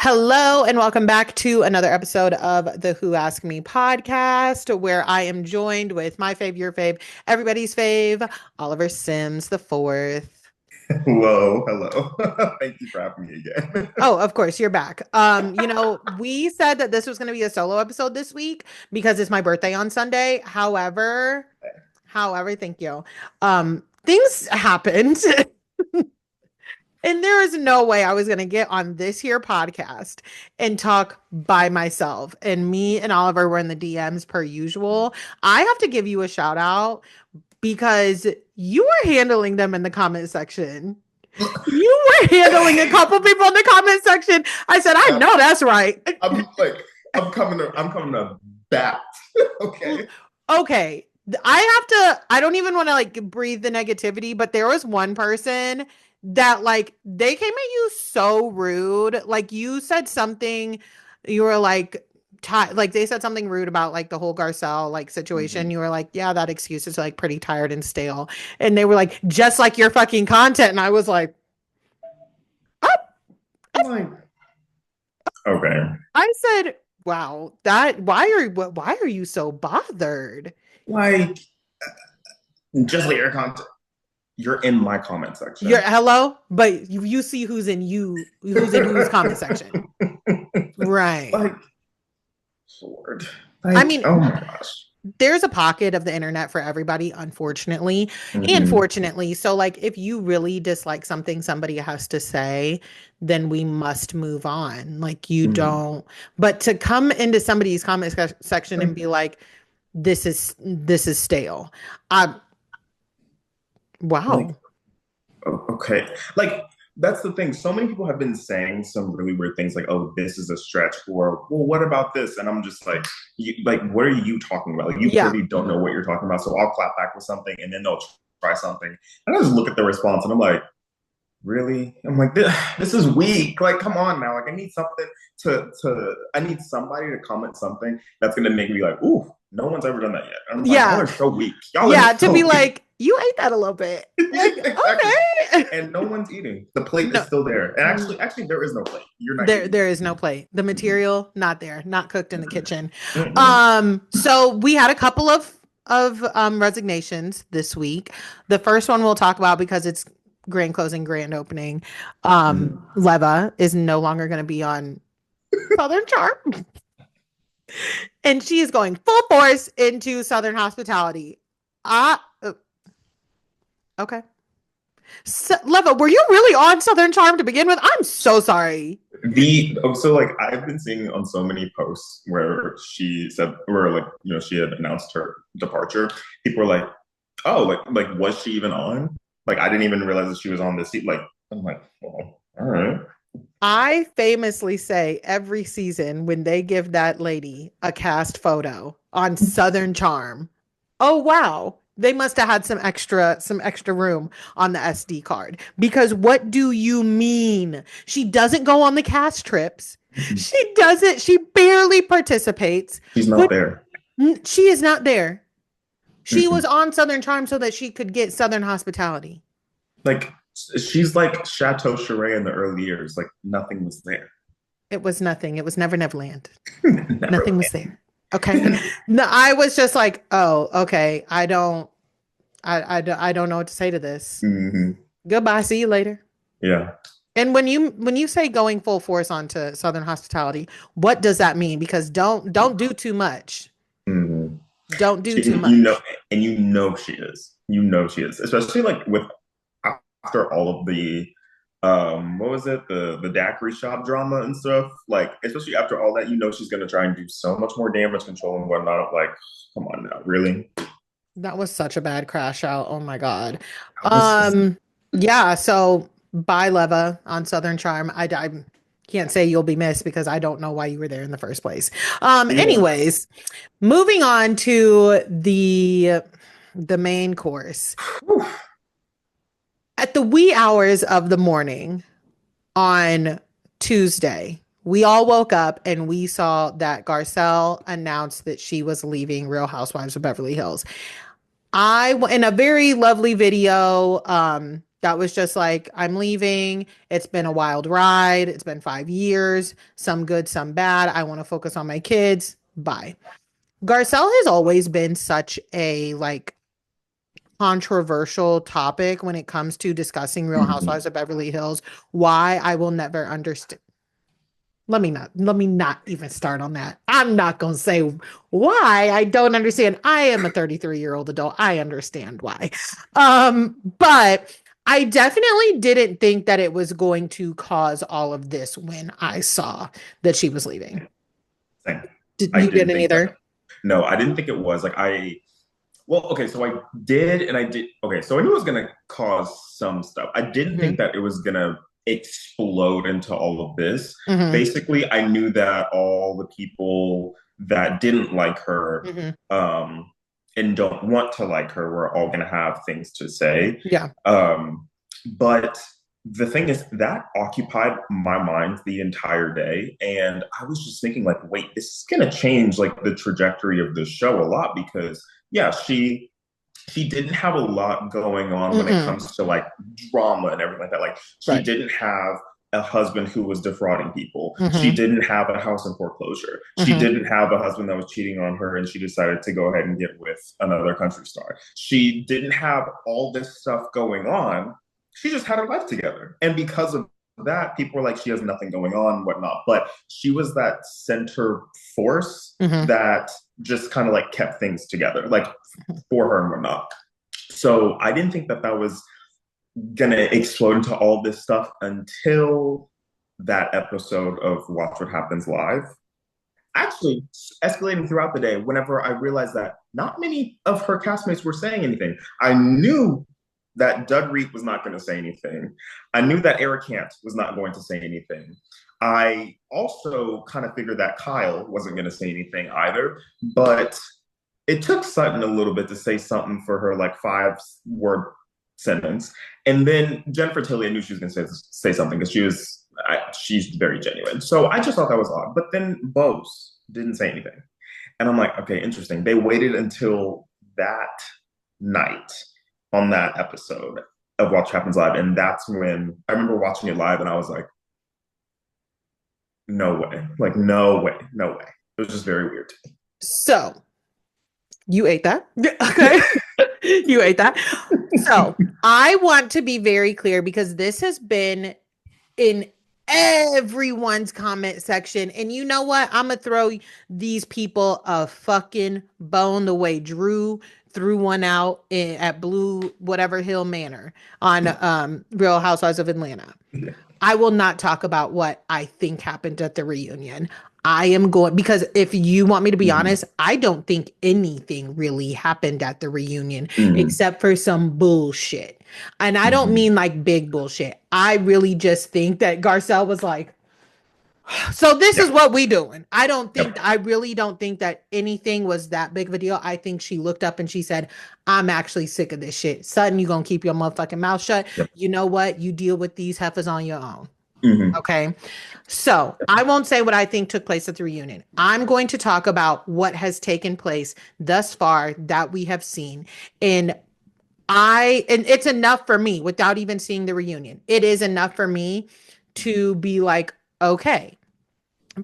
Hello, and welcome back to another episode of the Who Asked Me podcast, where I am joined with my fave, your fave, everybody's fave, Oliver Sims the fourth. Hello. Thank you for having me again. Oh, of course, you're back. We said that this was going to be a solo episode this week because it's my birthday on Sunday. However, thank you. Things happened. And there is no way I was going to get on this here podcast and talk by myself. And me and Oliver were in the DMs per usual. I have to give you a shout out because you were handling them in the comment section. You were handling a couple people in the comment section. I said, I know that's right. I'm coming to bat. Okay. Okay. I don't even want to breathe the negativity, but there was one person that they came at you so rude. Like you said something, you were they said something rude about the whole Garcelle situation. Mm-hmm. You were like, yeah, that excuse is pretty tired and stale. And they were like, just like your fucking content. And I was like, oh. Like, okay. I said, wow, why are you so bothered? Like, just like your content. You're in my comment section. You're hello, but you see who's in who's comment section. Right. Like, Lord. I mean, oh my gosh. There's a pocket of the internet for everybody, unfortunately Mm-hmm. and fortunately. So, if you really dislike something somebody has to say, then we must move on. You don't. But to come into somebody's comment section and be like, "This is stale," wow. Okay. That's the thing. So many people have been saying some really weird things like, oh, this is a stretch, or, well, what about this? And I'm just like, what are you talking about? You clearly don't know what you're talking about. So I'll clap back with something and then they'll try something. And I just look at the response and I'm like, really? I'm like, this is weak. Come on now. I need something I need somebody to comment something that's going to make me like, ooh, no one's ever done that yet. And I'm like, y'all are so weak. To be like, you ate that a little bit. Exactly. Okay. And no one's eating. The plate is still there. And actually, there is no plate. You're not eating. There is no plate. The material, not there, not cooked in the kitchen. Mm-hmm. So we had a couple of resignations this week. The first one we'll talk about because it's grand closing, grand opening. Leva is no longer going to be on Southern Charm. And she is going full force into Southern Hospitality. Okay. So, Leva, were you really on Southern Charm to begin with? I'm so sorry. I've been seeing on so many posts where she said, she had announced her departure. People were like, oh, was she even on? I didn't even realize that she was on this seat. I'm like, well, all right. I famously say every season when they give that lady a cast photo on Southern Charm, oh, wow. They must have had some extra room on the SD card, because what do you mean? She doesn't go on the cast trips. She doesn't. She barely participates. She's not there. She is not there. She was on Southern Charm so that she could get Southern Hospitality. She's like Chateau Charay in the early years. Nothing was there. It was nothing. It was never Neverland. Nothing was there. Okay. No, I was just like, oh, okay. I don't know what to say to this. Mm-hmm. Goodbye. See you later. Yeah. And when you say going full force onto Southern Hospitality, what does that mean? Because don't do too much. Mm-hmm. Don't do too much. She is. She is. Especially after all of the what was it? The daiquiri shop drama and stuff. Especially after all that, she's gonna try and do so much more damage control and whatnot. Come on now, really? That was such a bad crash out. Oh my God. Yeah. So bye, Leva on Southern Charm. I can't say you'll be missed because I don't know why you were there in the first place. Anyways, moving on to the main course. At the wee hours of the morning on Tuesday, we all woke up and we saw that Garcelle announced that she was leaving Real Housewives of Beverly Hills. In a very lovely video, That was just like, I'm leaving. It's been a wild ride. It's been 5 years, some good, some bad. I want to focus on my kids. Bye. Garcelle has always been such a like controversial topic when it comes to discussing Real Mhm. Housewives of Beverly Hills. Why I will never understand. Let me not even start on that. I'm not going to say why I don't understand. I am a 33-year-old adult. I understand why. But I definitely didn't think that it was going to cause all of this when I saw that she was leaving. Same. Did I you didn't didn't think that. either? No, I didn't think it was like I. Well, okay, so I did, and I did. Okay, so I knew it was gonna cause some stuff. I didn't Hmm. think that it was gonna explode into all of this. Hmm. Basically, I knew that all the people that didn't like her, Hmm. and don't want to like her were all gonna have things to say. Yeah. But the thing is that occupied my mind the entire day, and I was just thinking like, wait, this is going to change like the trajectory of the show a lot because yeah, she didn't have a lot going on when it Mm-mm. comes to like drama and everything like that. Like she Right. didn't have a husband who was defrauding people. She Hmm. didn't have a house in foreclosure. She Hmm. didn't have a husband that was cheating on her and she decided to go ahead and get with another country star. She didn't have all this stuff going on. She just had her life together. And because of that, people were like, she has nothing going on, whatnot. But she was that center force Hmm. that just kind of like kept things together, like for her and whatnot. So I didn't think that that was gonna explode into all this stuff until that episode of Watch What Happens Live. Actually, escalating throughout the day, whenever I realized that not many of her castmates were saying anything, I knew that Doug Reed was not going to say anything. I knew that Eric Hant was not going to say anything. I also kind of figured that Kyle wasn't going to say anything either, but it took Sutton a little bit to say something for her like 5 word sentence. And then Jennifer Tilly, I knew she was going to say something because she's very genuine. So I just thought that was odd. But then Bose didn't say anything. And I'm like, okay, interesting. They waited until that night on that episode of Watch Happens Live. And that's when I remember watching it live and I was like, no way. Like, no way. No way. It was just very weird. So you ate that. Okay. You ate that. So I want to be very clear because this has been in everyone's comment section. And you know what? I'm going to throw these people a fucking bone the way Drew threw one out at Blue whatever Hill Manor on Real Housewives of Atlanta. I will not talk about what I think happened at the reunion. I am going because if you want me to be Mm-hmm. honest, I don't think anything really happened at the reunion Mm-hmm. except for some bullshit. And I don't Mm-hmm. mean like big bullshit. I really just think that Garcelle was like, so this is Yeah. what we doing. Yep. I really don't think that anything was that big of a deal. I think she looked up and she said, I'm actually sick of this shit. Sudden, you gonna keep your motherfucking mouth shut. Yep. You know what? You deal with these heifers on your own. Mm-hmm. Okay. So I won't say what I think took place at the reunion. I'm going to talk about what has taken place thus far that we have seen. And and it's enough for me without even seeing the reunion. It is enough for me to be like, okay.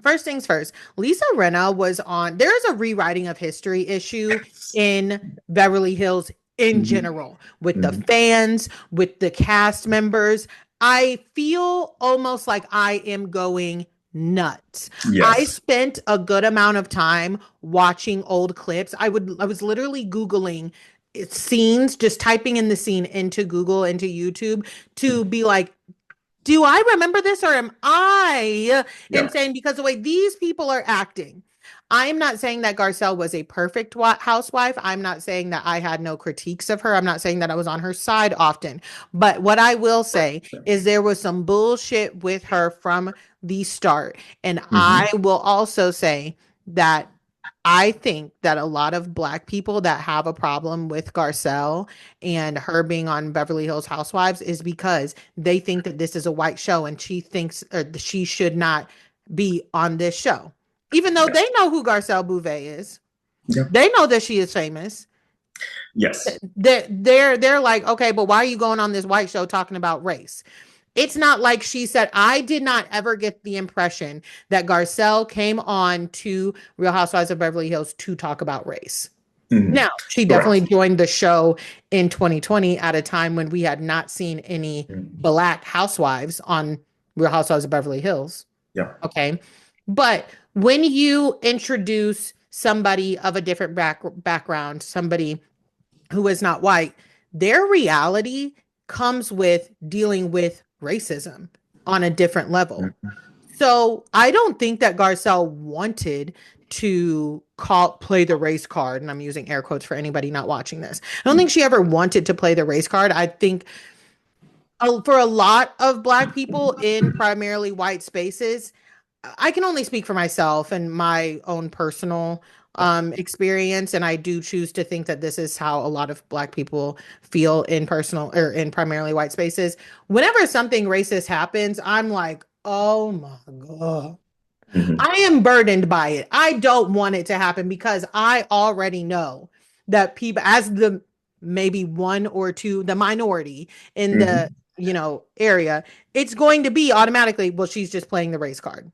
First things first, Lisa Rinna was on. There's a rewriting of history issue in Beverly Hills in Mm-hmm. general with the Mm-hmm. fans, with the cast members. I feel almost like I am going nuts. I Yes. spent a good amount of time watching old clips. I was literally Googling scenes, just typing in the scene into Google, into YouTube to be like, do I remember this or am I Yep. insane because the way these people are acting? I'm not saying that Garcelle was a perfect housewife. I'm not saying that I had no critiques of her. I'm not saying that I was on her side often. But what I will say is there was some bullshit with her from the start. And I Mm-hmm. will also say that I think that a lot of Black people that have a problem with Garcelle and her being on Beverly Hills Housewives is because they think that this is a white show and she thinks she should not be on this show. Even though Yes. they know who Garcelle Bouvet is, Yep. they know that she is famous. Yes. They're like, okay, but why are you going on this white show talking about race? It's not like she said. I did not ever get the impression that Garcelle came on to Real Housewives of Beverly Hills to talk about race. Mhm. Now, she definitely Correct. joined the show in 2020 at a time when we had not seen any Mhm. black housewives on Real Housewives of Beverly Hills. Yeah. Okay. But when you introduce somebody of a different background, somebody who is not white, their reality comes with dealing with racism on a different level. Mhm. So I don't think that Garcelle wanted to play the race card, and I'm using air quotes for anybody not watching this. I don't think she ever wanted to play the race card. I think for a lot of black people in primarily white spaces, I can only speak for myself and my own personal Yeah. experience, and I do choose to think that this is how a lot of black people feel in personal or in primarily white spaces. Whenever something racist happens, I'm like, oh my God. Mhm. I am burdened by it. I don't want it to happen because I already know that people, as the maybe one or two, the minority in the, Mhm. area, it's going to be automatically, well, she's just playing the race card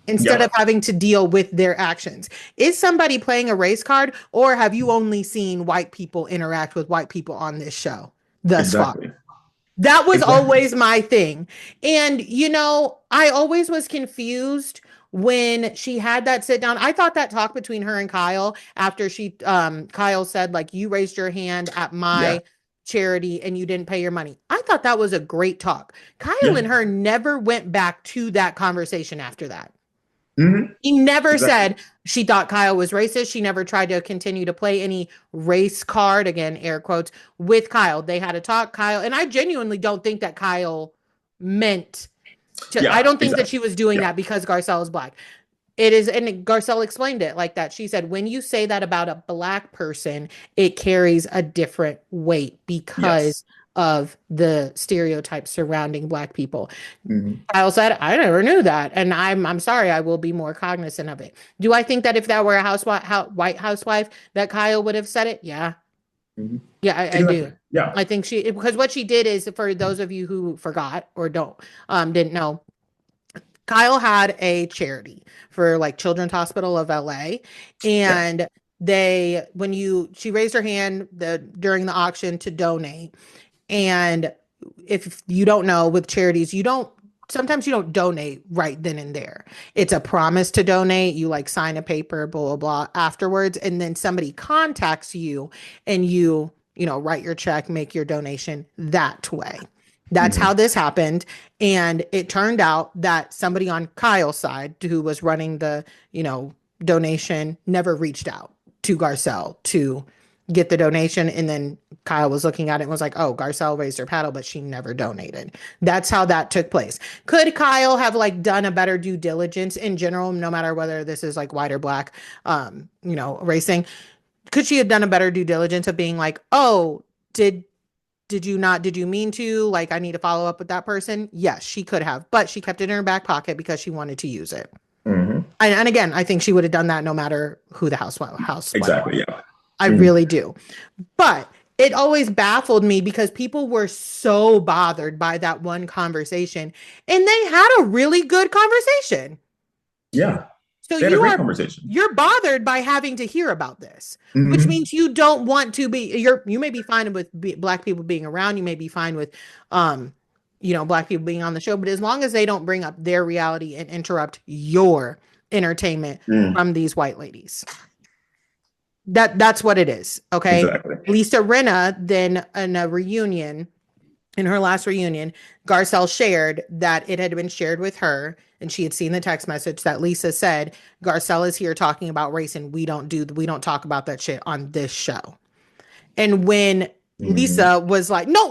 instead of Yep. having to deal with their actions. Is somebody playing a race card, or have you only seen white people interact with white people on this show thus far? Exactly. That was Exactly. always my thing. And, I always was confused when she had that sit down. I thought that talk between her and Kyle after Kyle said, like, you raised your hand at Yeah. my charity and you didn't pay your money. I thought that was a great talk. Kyle Yeah. and her never went back to that conversation after that. Hmm. He never Exactly. said she thought Kyle was racist. She never tried to continue to play any race card, again, air quotes, with Kyle. They had a talk, Kyle, and I genuinely don't think that Kyle meant I Yeah. don't think that Exactly. she was doing Yeah. that because Garcelle is black. It is, and Garcelle explained it like that. She said, when you say that about a black person, it carries a different weight Yes. because of the stereotypes surrounding black people. Hmm. Kyle said, I never knew that. And I'm sorry, I will be more cognizant of it. Do I think that if that were a white housewife, that Kyle would have said it? Yeah. Hmm. Yeah, I Exactly. do. Yeah. I think because what she did is, for those of you who forgot or didn't know, Kyle had a charity for like Children's Hospital of LA. Yeah. And she raised her hand during the auction to donate. And if you don't know, with charities, sometimes you don't donate right then and there. It's a promise to donate. You like sign a paper, blah, blah, blah afterwards. And then somebody contacts you and write your check, make your donation that way. That's how Hmm. this happened. And it turned out that somebody on Kyle's side who was running the, donation never reached out to Garcelle to get the donation. And then Kyle was looking at it and was like, oh, Garcelle raised her paddle, but she never donated. That's how that took place. Could Kyle have like done a better due diligence in general, no matter whether this is like white or black, racing? Could she have done a better due diligence of being like, oh, did you mean to, like, I need to follow up with that person? Yes, she could have, but she kept it in her back pocket because she wanted to use it. Hmm. And again, I think she would have done that no matter who the housewife was. Exactly. Yeah. I Hmm. really do. But it always baffled me because people were so bothered by that one conversation, and they had a really good conversation. Yeah. So They had a great conversation. you're bothered by having to hear about this, which Hmm. means you don't want to be you may be fine with black people being around, you may be fine with um black people being on the show, but as long as they don't bring up their reality and interrupt your entertainment Mm. from these white ladies. That's what it is, okay? Exactly. Lisa Rinna then in a reunion, in her last reunion, Garcelle shared that it had been shared with her and she had seen the text message that Lisa said, Garcelle is here talking about race and we don't talk about that shit on this show. And when Hmm. Lisa was like, no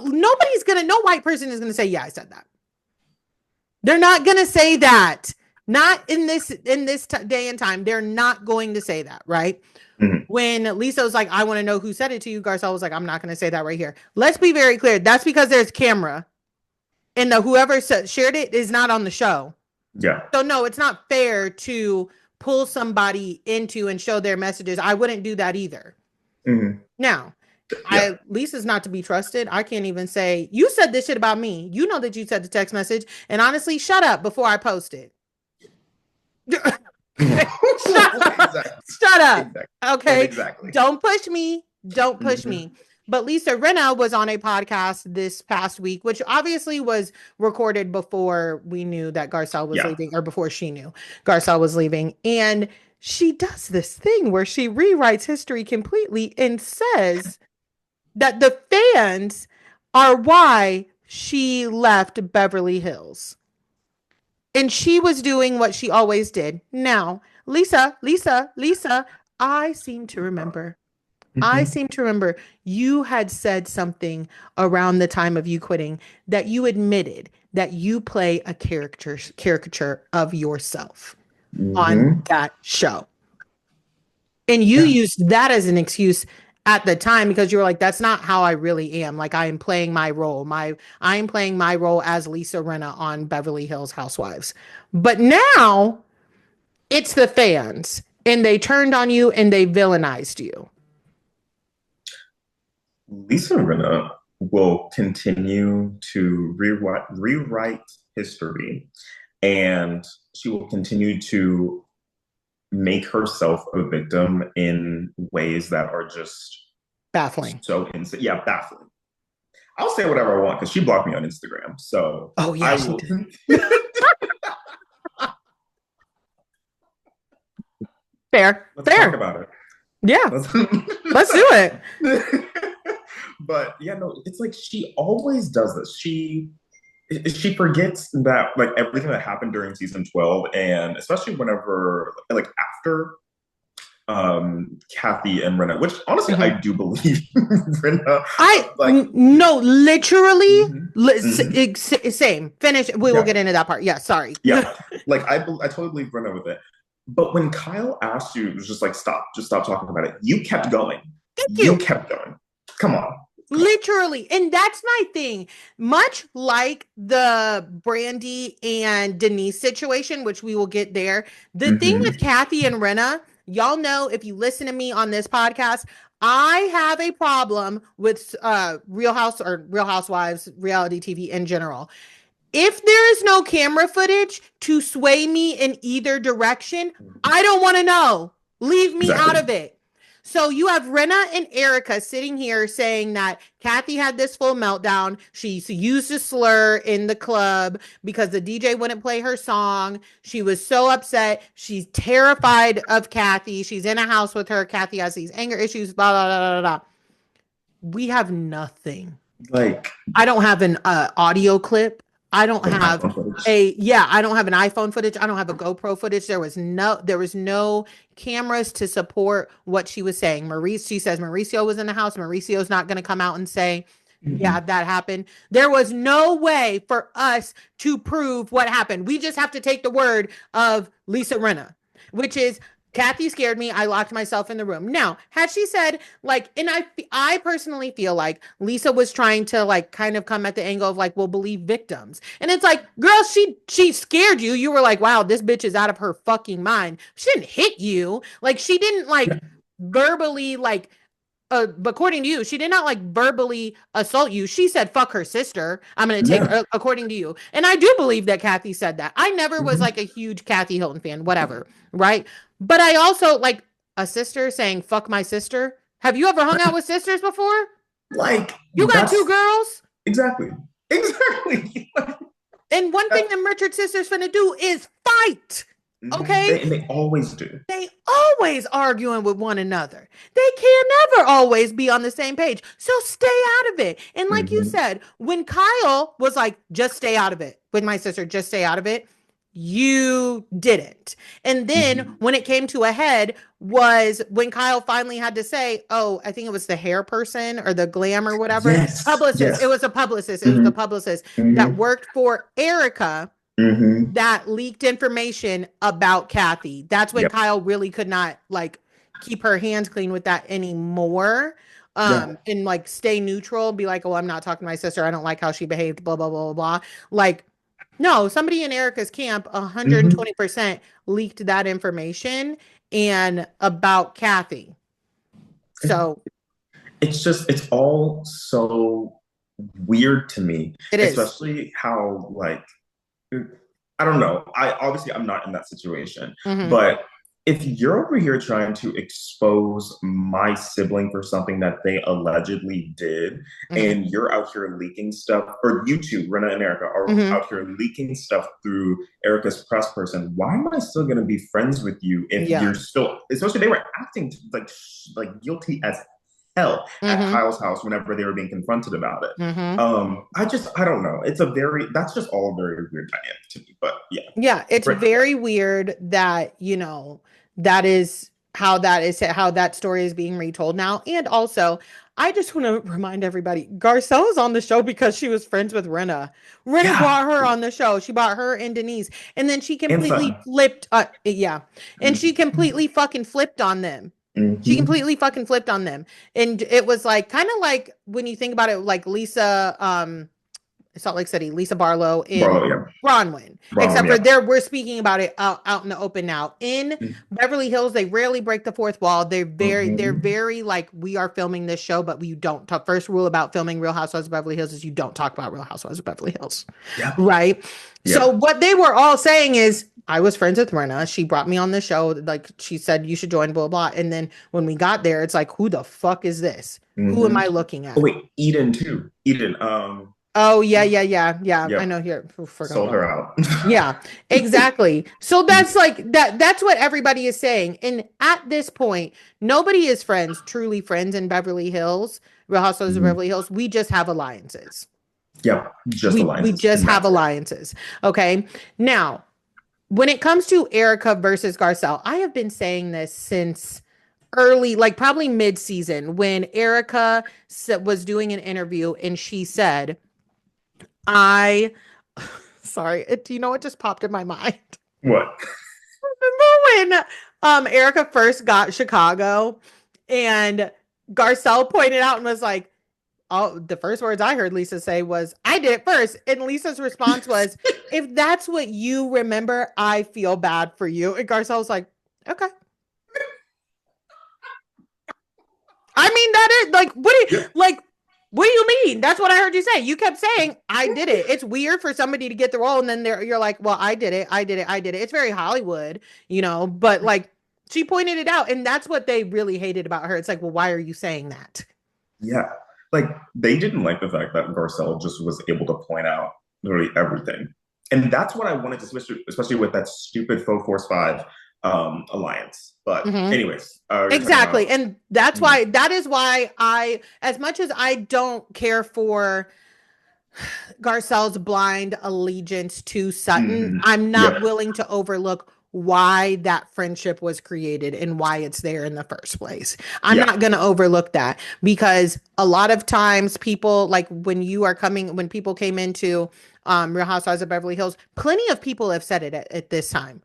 white person is gonna say, yeah, I said that. They're not gonna say that. Not in this day and time. They're not going to say that, right? Hmm. When Lisa was like, I want to know who said it to you, Garcelle was like, I'm not going to say that right here. Let's be very clear. That's because there's camera and whoever shared it is not on the show. Yeah. So no, it's not fair to pull somebody into and show their messages. I wouldn't do that either. Hmm. Now, Yeah. Lisa's not to be trusted. I can't even say, you said this shit about me. You know that you said the text message. And honestly, shut up before I post it. Shut up. Exactly. Shut up. Exactly. Okay. Exactly. Don't push me. Don't push Hmm. me. But Lisa Rinna was on a podcast this past week, which obviously was recorded before we knew that Garcelle was Yeah. leaving, or before she knew Garcelle was leaving. And she does this thing where she rewrites history completely and says that the fans are why she left Beverly Hills. And she was doing what she always did. Now, Lisa, I seem to remember. I Hmm. seem to remember you had said something around the time of you quitting that you admitted that you play a caricature of yourself on Hmm. that show. And you Yeah. used that as an excuse at the time because you were like, that's not how I really am. Like I am playing my role. I am playing my role as Lisa Rinna on Beverly Hills Housewives. But now it's the fans and they turned on you and they villainized you. Lisa Rinna will continue to rewrite history, and she will continue to make herself a victim in ways that are just Baffling. so insane. Yeah, baffling. I'll say whatever I want because she blocked me on Instagram. So Oh I yeah, she will. did. Fair. Let's talk Fair. about it. Yeah. Let's Let's do it. but yeah, no, it's like she always does this. She forgets that like everything that happened during season 12, and especially whenever like after Kathy and Renna, which honestly I Mhm. do believe Renna like No, literally, mhm, mhm, same. Finish. We will yeah, get into that part. Yeah, sorry. yeah, like I totally believe Renna with it. But when Kyle asked you, it was just like stop, just stop talking about it. You kept going. Thank You you. kept going. Come on, come on. Literally. And that's my thing. Much like the Brandy and Denise situation, which we will get there. The thing with Hmm. Kathy and Renna, y'all know if you listen to me on this podcast, I have a problem with Real Housewives, reality TV in general. If there is no camera footage to sway me in either direction, I don't want to know. Leave me out Exactly. of it. So you have Renna and Erica sitting here saying that Kathy had this full meltdown. She used a slur in the club because the DJ wouldn't play her song. She was so upset. She's terrified of Kathy. She's in a house with her. Kathy has these anger issues, blah, blah, blah, blah, blah. We have nothing. Like I don't have an audio clip. I don't an have iPhone footage. I don't have an iPhone footage. I don't have a GoPro footage. There was no cameras to support what she was saying. She says Mauricio was in the house. Mauricio's not going to come out and say, yeah, Hmm. that happened. There was no way for us to prove what happened. We just have to take the word of Lisa Rinna, which is Kathy scared me. I locked myself in the room. Now, had she said like, and I personally feel like Lisa was trying to like kind of come at the angle of like, we'll believe victims, and it's like, girl, she scared you. You were like, wow, this bitch is out of her fucking mind. She didn't hit you. Like, she didn't like Yeah. verbally like according to you, she did not like verbally assault you. She said, fuck her sister. I'm going to take Yeah. her, according to you. And I do believe that Kathy said that. I never was Hmm. like a huge Kathy Hilton fan, whatever. Right. But I also like a sister saying, fuck my sister. Have you ever hung out with sisters before? Like You got two that's girls. exactly. Exactly. And one thing That's, the Richard sisters finna do is fight. mhm. Okay. They always do. They always arguing with one another. They can never always be on the same page. So stay out of it. And like you Hmm. said, when Kyle was like, just stay out of it with my sister, just stay out of it, you didn't. And then Hmm. when it came to a head was when Kyle finally had to say, oh, I think it was the hair person or the glam or whatever. Yes. Publicist. It Yes. was a publicist. It was Hmm. the publicist that Hmm. worked for Erica Hmm. that leaked information about Kathy. That's when Yep. Kyle really could not like keep her hands clean with that anymore. Yeah. And like stay neutral, be like, oh, I'm not talking to my sister. I don't like how she behaved, blah, blah, blah, blah, blah. Like, no, somebody in Erica's camp Hmm. 120% leaked that information and about Kathy. So it's all so weird to me, It is. especially how like I don't know. I'm not in that situation, Hmm. but if you're over here trying to expose my sibling for something that they allegedly did, Hmm. and you're out here leaking stuff, or you two, Rena and Erica, are Hmm. out here leaking stuff through Erica's press person, why am I still going to be friends with you if Yeah. you're still, especially they were acting like guilty as hell at Hmm. Kyle's house whenever they were being confronted about it. Hmm. I don't know. That's just all very weird dynamic to me. But yeah, Yeah, it's right. very weird that, that is how that story is being retold now. And also, I just want to remind everybody, Garcelle is on the show because she was friends with Rena. Rena Yeah, brought her on the show. She brought her and Denise. And then she and completely Sutton. flipped yeah. And she completely fucking flipped on them. She Mm-hmm. completely fucking flipped on them. And it was like kind of like when you think about it, like Lisa, Salt Lake City, Lisa Barlow in Barlow, yeah. Bronwyn. Wrong, Except for yeah. there, we're speaking about it out in the open now. In Beverly Hills, they rarely break the fourth wall. They're Mm-hmm. very like we are filming this show, but we don't talk. First rule about filming Real Housewives of Beverly Hills is you don't talk about Real Housewives of Beverly Hills, Yep. right? So Yep. what they were all saying is, I was friends with Rena. She brought me on the show. Like she said, you should join, blah, blah. And then when we got there, it's like, who the fuck is this? Who am Mm-hmm. I looking Oh at? wait, Eden too. Eden. Oh, yeah, yeah, yeah, yeah. I Yep. know here. Forgot Sold about her that. out. Yeah, exactly. So that's like that's what everybody is saying. And at this point, nobody is friends, truly friends in Beverly Hills, Real Housewives of Mhm. Beverly Hills. We just have alliances. Yep. Just We alliances, just and have that's it. alliances. Okay. Now, when it comes to Erica versus Garcelle, I have been saying this since early, like probably mid-season, when Erica was doing an interview and she said, I sorry, do you know what just popped in my mind? What? Remember when Erica first got Chicago and Garcelle pointed out and was like, oh, the first words I heard Lisa say was, I did it first. And Lisa's response was, if that's what you remember, I feel bad for you. And Garcelle was like, okay. I mean, that is like, Yep. what do you mean? That's what I heard you say. You kept saying, I did it. It's weird for somebody to get the role and then you're like, well, I did it. I did it. I did it. It's very Hollywood, but like she pointed it out. And that's what they really hated about her. It's like, well, why are you saying that? Yeah. Like they didn't like the fact that Garcelle just was able to point out literally everything. And that's what I wanted to switch to, especially with that stupid Faux Force 5 alliance. But Mm-hmm. anyways, you're talking Exactly. about And that is why as much as I don't care for Garcelle's blind allegiance to Sutton, mm-hmm. I'm not Yep. willing to overlook why that friendship was created and why it's there in the first place. I'm Yeah. not going to overlook that because a lot of times people like when people came into Real Housewives of Beverly Hills, plenty of people have said it at this time.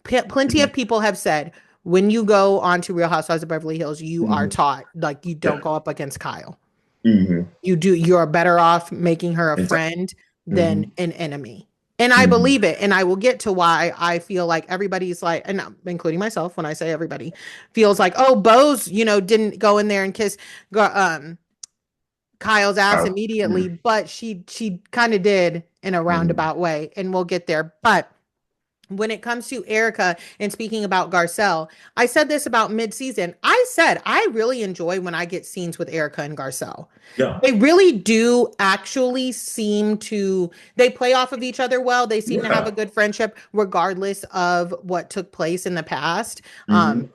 Plenty Mm-hmm. of people have said when you go on to Real Housewives of Beverly Hills, you are Mm-hmm. taught like you don't Yeah. go up against Kyle. Mm-hmm. You're better off making her a Exactly. friend than Mm-hmm. an enemy. And I Mm-hmm. believe it. And I will get to why I feel like everybody's like, and including myself, when I say everybody feels like, oh, Bose, didn't go in there and kiss Kyle's ass immediately, Mm-hmm. but she kind of did in a Mm-hmm. roundabout way. And we'll get there. But when it comes to Erica and speaking about Garcelle, I said this about mid-season. I said I really enjoy when I get scenes with Erica and Garcelle. Yeah. They really do actually they play off of each other well. They seem to have a Yeah. good friendship regardless of what took place in the past. Mm-hmm.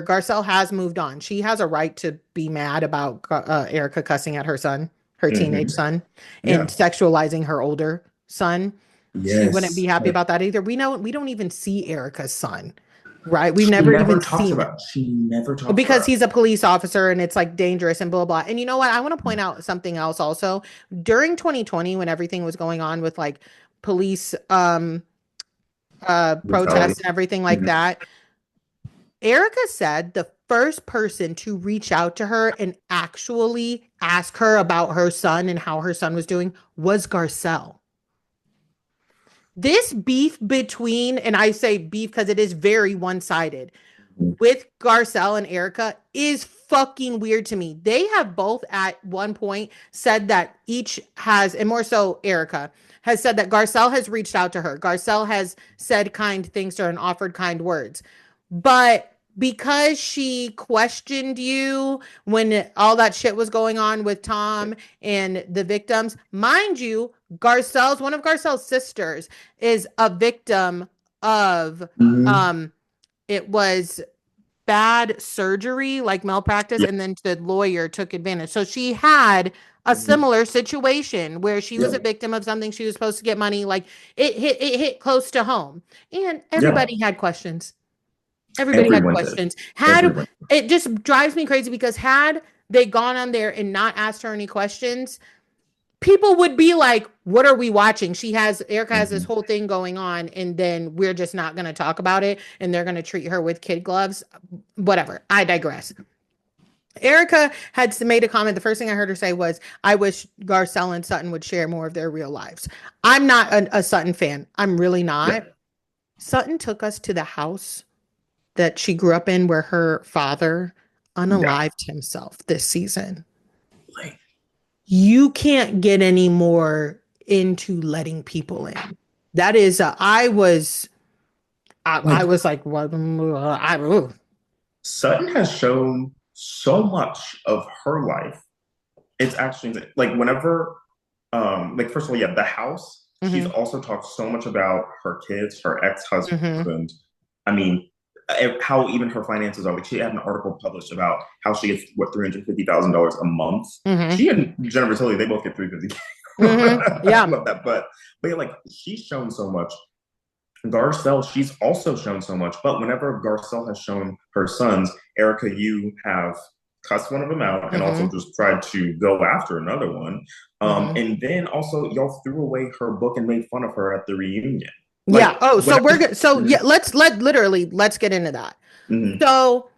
Garcelle has moved on. She has a right to be mad about Erica cussing at her son, her teenage Mm-hmm. son, and Yeah. sexualizing her older son. She wouldn't be Yes. happy Like about that either. We don't even see Erica's son, right? We've she never never even talks seen about. She never talks because about. he's a police officer and it's like dangerous and blah blah. And you know what? I want to point out something else also. During 2020 when everything was going on with like police Brutality. protests and everything like Mhm. that, Erica said the first person to reach out to her and actually ask her about her son and how her son was doing was Garcelle. This beef between, and I say beef because it is very one sided. with Garcelle and Erica is fucking weird to me. They have both at one point said that each has, and more so Erica, has said that Garcelle has reached out to her. Garcelle has said kind things to her and offered kind words. But because she questioned you when all that shit was going on with Tom and the victims, mind you, one of Garcelle's sisters is a victim of Mm-hmm. um it was bad surgery, like malpractice, Yeah. and then the lawyer took advantage. So she had a Mm-hmm. similar situation where she was a Yeah. victim of something. She was supposed to get money. Like it hit close to home. And Yeah. everybody had questions. Everybody had Everyone did. questions. Had Everyone. it just drives me crazy because had they gone on there and not asked her any questions, people would be like, what are we watching? Erica has this Mm-hmm. whole thing going on, and then we're just not going to talk about it, and they're going to treat her with kid gloves. Whatever. I digress. Erica had made a comment. The first thing I heard her say was, I wish Garcelle and Sutton would share more of their real lives. I'm not a Sutton fan. I'm really Yeah. not. Sutton took us to the house that she grew up in where her father Yeah. unalived himself this season. Like, You can't get any more into letting people in. That is, I like was like, what? Sutton has shown so much of her life. It's actually like whenever, like first of all, yeah, the house. She's Mm-hmm, also talked so much about her kids, her mm-hmm, ex-husband. I mean, how even her finances are. Like she had an article published about how she gets what $350,000 a month. mm-hmm, She and Jennifer Tilly, they both get 350. mm-hmm. I Yeah, love that, but yeah, like she's shown so much. Garcelle, she's also shown so much, but whenever Garcelle has shown her sons, Erica, you have cussed one of them out and also mm-hmm, just tried to go after another one. mm-hmm. And then also y'all threw away her book and made fun of her at the reunion. Yeah. Like Oh, so we're whenever, good. So Mhm, yeah, let's get into that. mhm, So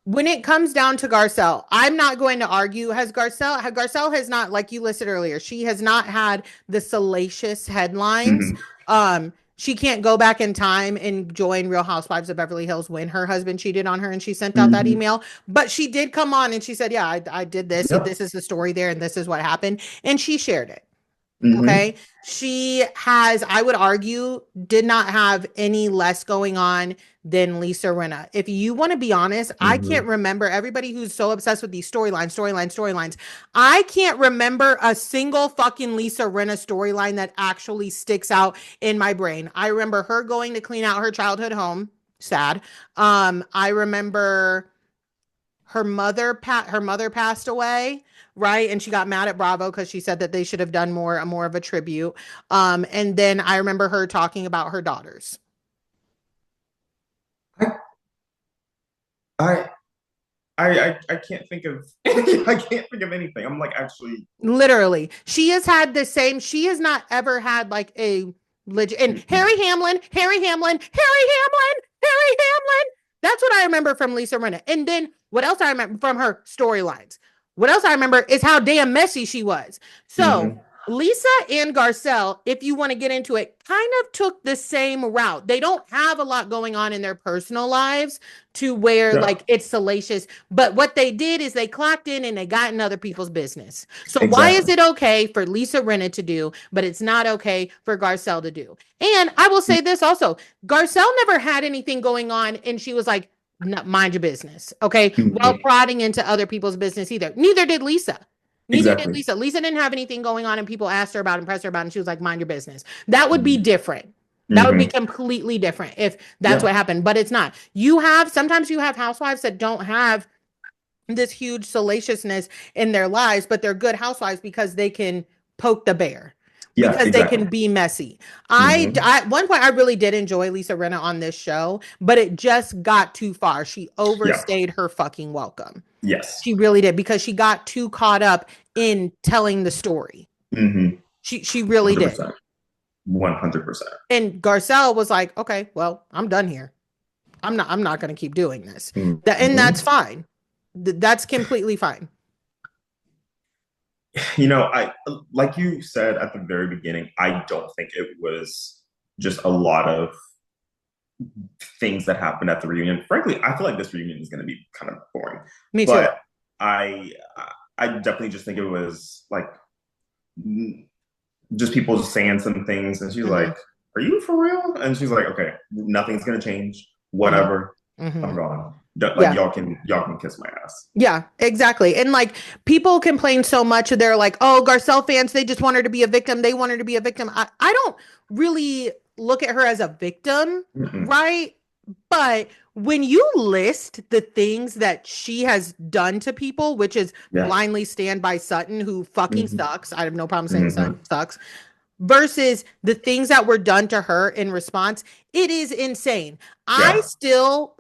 when it comes down to Garcelle, I'm not going to argue. Garcelle has not, like you listed earlier, she has not had the salacious headlines. mhm, She can't go back in time and join Real Housewives of Beverly Hills when her husband cheated on her and she sent out that mhm. email. But she did come on and she said, yeah, I did this. Yep. This is the story there and this is what happened. And she shared it. Mhm, Okay. She has, I would argue, did not have any less going on than Lisa Rinna. If you want to be honest, I can't mhm. remember everybody who's so obsessed with these storylines. I can't remember a single fucking Lisa Rinna storyline that actually sticks out in my brain. I remember her going to clean out her childhood home. Sad. I remember her mother passed away, right, and she got mad at Bravo because she said that they should have done more of a tribute. And then I remember her talking about her daughters. I, I, I can't think of I can't think of anything. I'm like actually. Literally, she has not ever had like a legit. And Mhm, Harry Hamlin, Harry Hamlin. That's what I remember from Lisa Rinna. And then what else I remember from her storylines? What else I remember is how damn messy she was. So mhm. Lisa and Garcelle, if you want to get into it, kind of took the same route. They don't have a lot going on in their personal lives to where Yeah, like it's salacious. But what they did is they clocked in and they got in other people's business. So why is exactly. it okay for Lisa Rinna to do, but it's not okay for Garcelle to do? And I will say this also, Garcelle never had anything going on and she was like, mind your business. Okay. While Mhm, prodding into other people's business either. Neither did Lisa. Neither did exactly. Lisa. Lisa didn't have anything going on and people asked her about and pressed her about it, and she was like, mind your business. That would be Mhm, different. That would be mhm. completely different if that's Yeah. what happened, but it's not. Sometimes you have housewives that don't have this huge salaciousness in their lives, but they're good housewives because they can poke the bear, Yeah, because they exactly. can be messy. Hmm. At one point, I really did enjoy Lisa Rinna on this show, but it just got too far. She Yeah. overstayed her fucking welcome. Yes. She really did because she got too caught up in telling the story. Hmm. She really did. 100%. 100%. And Garcelle was like, okay, well, I'm done here. I'm not going to keep doing this. And that's Hmm. fine. That's completely fine. I like you said at the very beginning, I don't think it was just a lot of things that happened at the reunion. Frankly, I feel like this reunion is going to be kind of boring. Me too. But I I definitely just think it was like just people just saying some things, and she's Hmm. like, "Are you for real?" And she's like, "Okay, nothing's going to change. Hmm. Whatever. Hmm. I'm gone. Like Yeah. y'all can kiss my ass." Yeah, exactly. And like people complain so much, they're like, oh, Garcelle fans, they just want her to be a victim. They want her to be a victim. I don't really look at her as a victim, Mm-mm. right? But when you list the things that she has done to people, which is Yeah. blindly stand by Sutton, who fucking Mm-hmm. sucks. I have no problem saying Sutton Mm-hmm. sucks, versus the things that were done to her in response, it is insane. Yeah.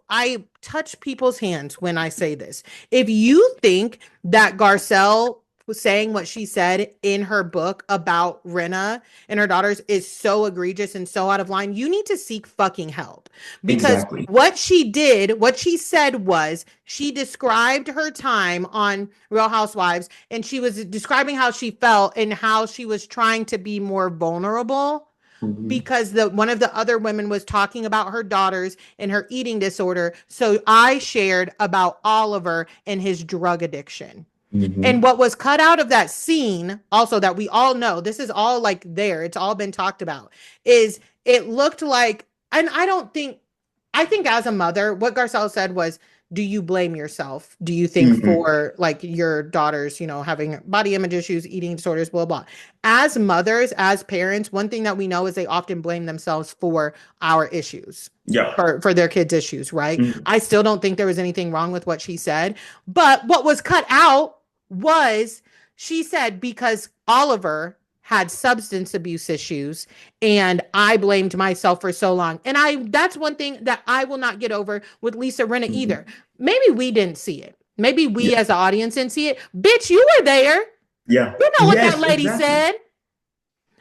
I touch people's hands when I say this. If you think that Garcelle was saying what she said in her book about Rinna and her daughters is so egregious and so out of line, you need to seek fucking help. Because Exactly. what she did, what she said was she described her time on Real Housewives and she was describing how she felt and how she was trying to be more vulnerable Mm-hmm. because the one of the other women was talking about her daughters and her eating disorder. So I shared about Oliver and his drug addiction. And Mm-hmm. what was cut out of that scene, also that we all know, this is all like there, it's all been talked about, is it looked like, and I think as a mother, what Garcelle said was, do you blame yourself? Do you think Mm-hmm. for like your daughters, having body image issues, eating disorders, blah, blah. As mothers, as parents, one thing that we know is they often blame themselves for our issues. Yeah. For their kids' issues, right? Mm-hmm. I still don't think there was anything wrong with what she said. But what was cut out was she said because Oliver had substance abuse issues and I blamed myself for so long. And I that's one thing that I will not get over with Lisa Rinna Mm-hmm. either. Maybe we didn't see it. Maybe we Yeah. as the audience didn't see it. Bitch, you were there. Yeah. You know what that Yes, lady exactly. said.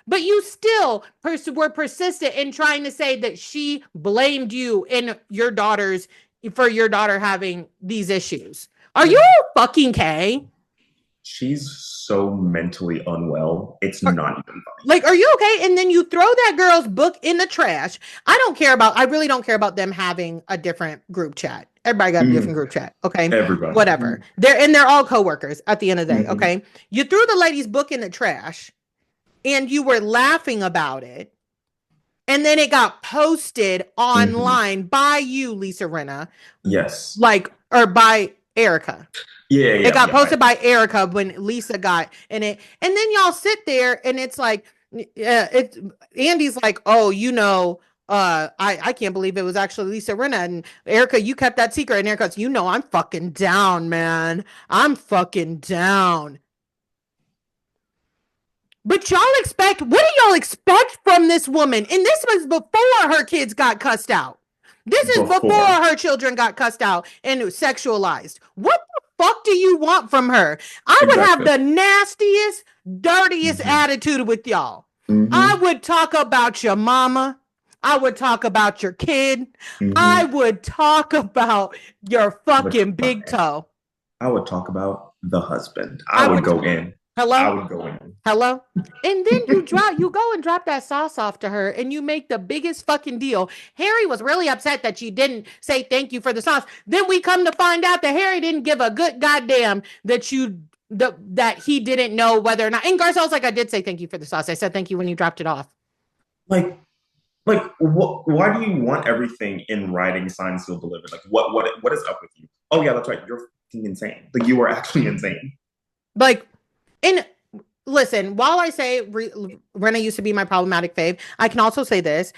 But you still were persistent in trying to say that she blamed you and your daughters for your daughter having these issues. Are you Yeah. fucking K? She's so mentally unwell. It's Are, not even funny. like, are you okay? And then you throw that girl's book in the trash. I really don't care about them having a different group chat. Everybody got a different Mm. group chat. Okay. Everybody. Whatever. They're all coworkers at the end of the day. Mm-hmm. Okay. You threw the lady's book in the trash and you were laughing about it. And then it got posted Mm-hmm. online by you, Lisa Rinna, Yes. or by Erica. Yeah, It yeah, got yeah. posted by Erica when Lisa got in it. And then y'all sit there and it's like, it's Andy's like, oh, I can't believe it was actually Lisa Rinna. And Erica, you kept that secret. And Erica's, I'm fucking down, man. I'm fucking down. But what do y'all expect from this woman? And this was before her kids got cussed out. This is before Before. her children got cussed out and sexualized. What the fuck do you want from her? I would have Exactly. the nastiest, dirtiest Mm-hmm. attitude with y'all. I Mm-hmm. would talk about your mama. I would talk about your kid. I Mm-hmm. would talk about your I would talk fucking about big it. toe. I would talk about the husband. I I would would, go in. I hello? would go in. Hello? And then you go and drop that sauce off to her and you make the biggest fucking deal. Harry was really upset that you didn't say thank you for the sauce. Then we come to find out that Harry didn't give a good goddamn that he didn't know whether or not. And Garcelle's like, I did say thank you for the sauce. I said thank you when you dropped it off. Like, why do you want everything in writing, signed, sealed, delivered? Like, what is up with you? Oh yeah, that's right. You're fucking insane. Like, you are actually insane. Like, and listen, while I say Rena used to be my problematic fave, I can also say this.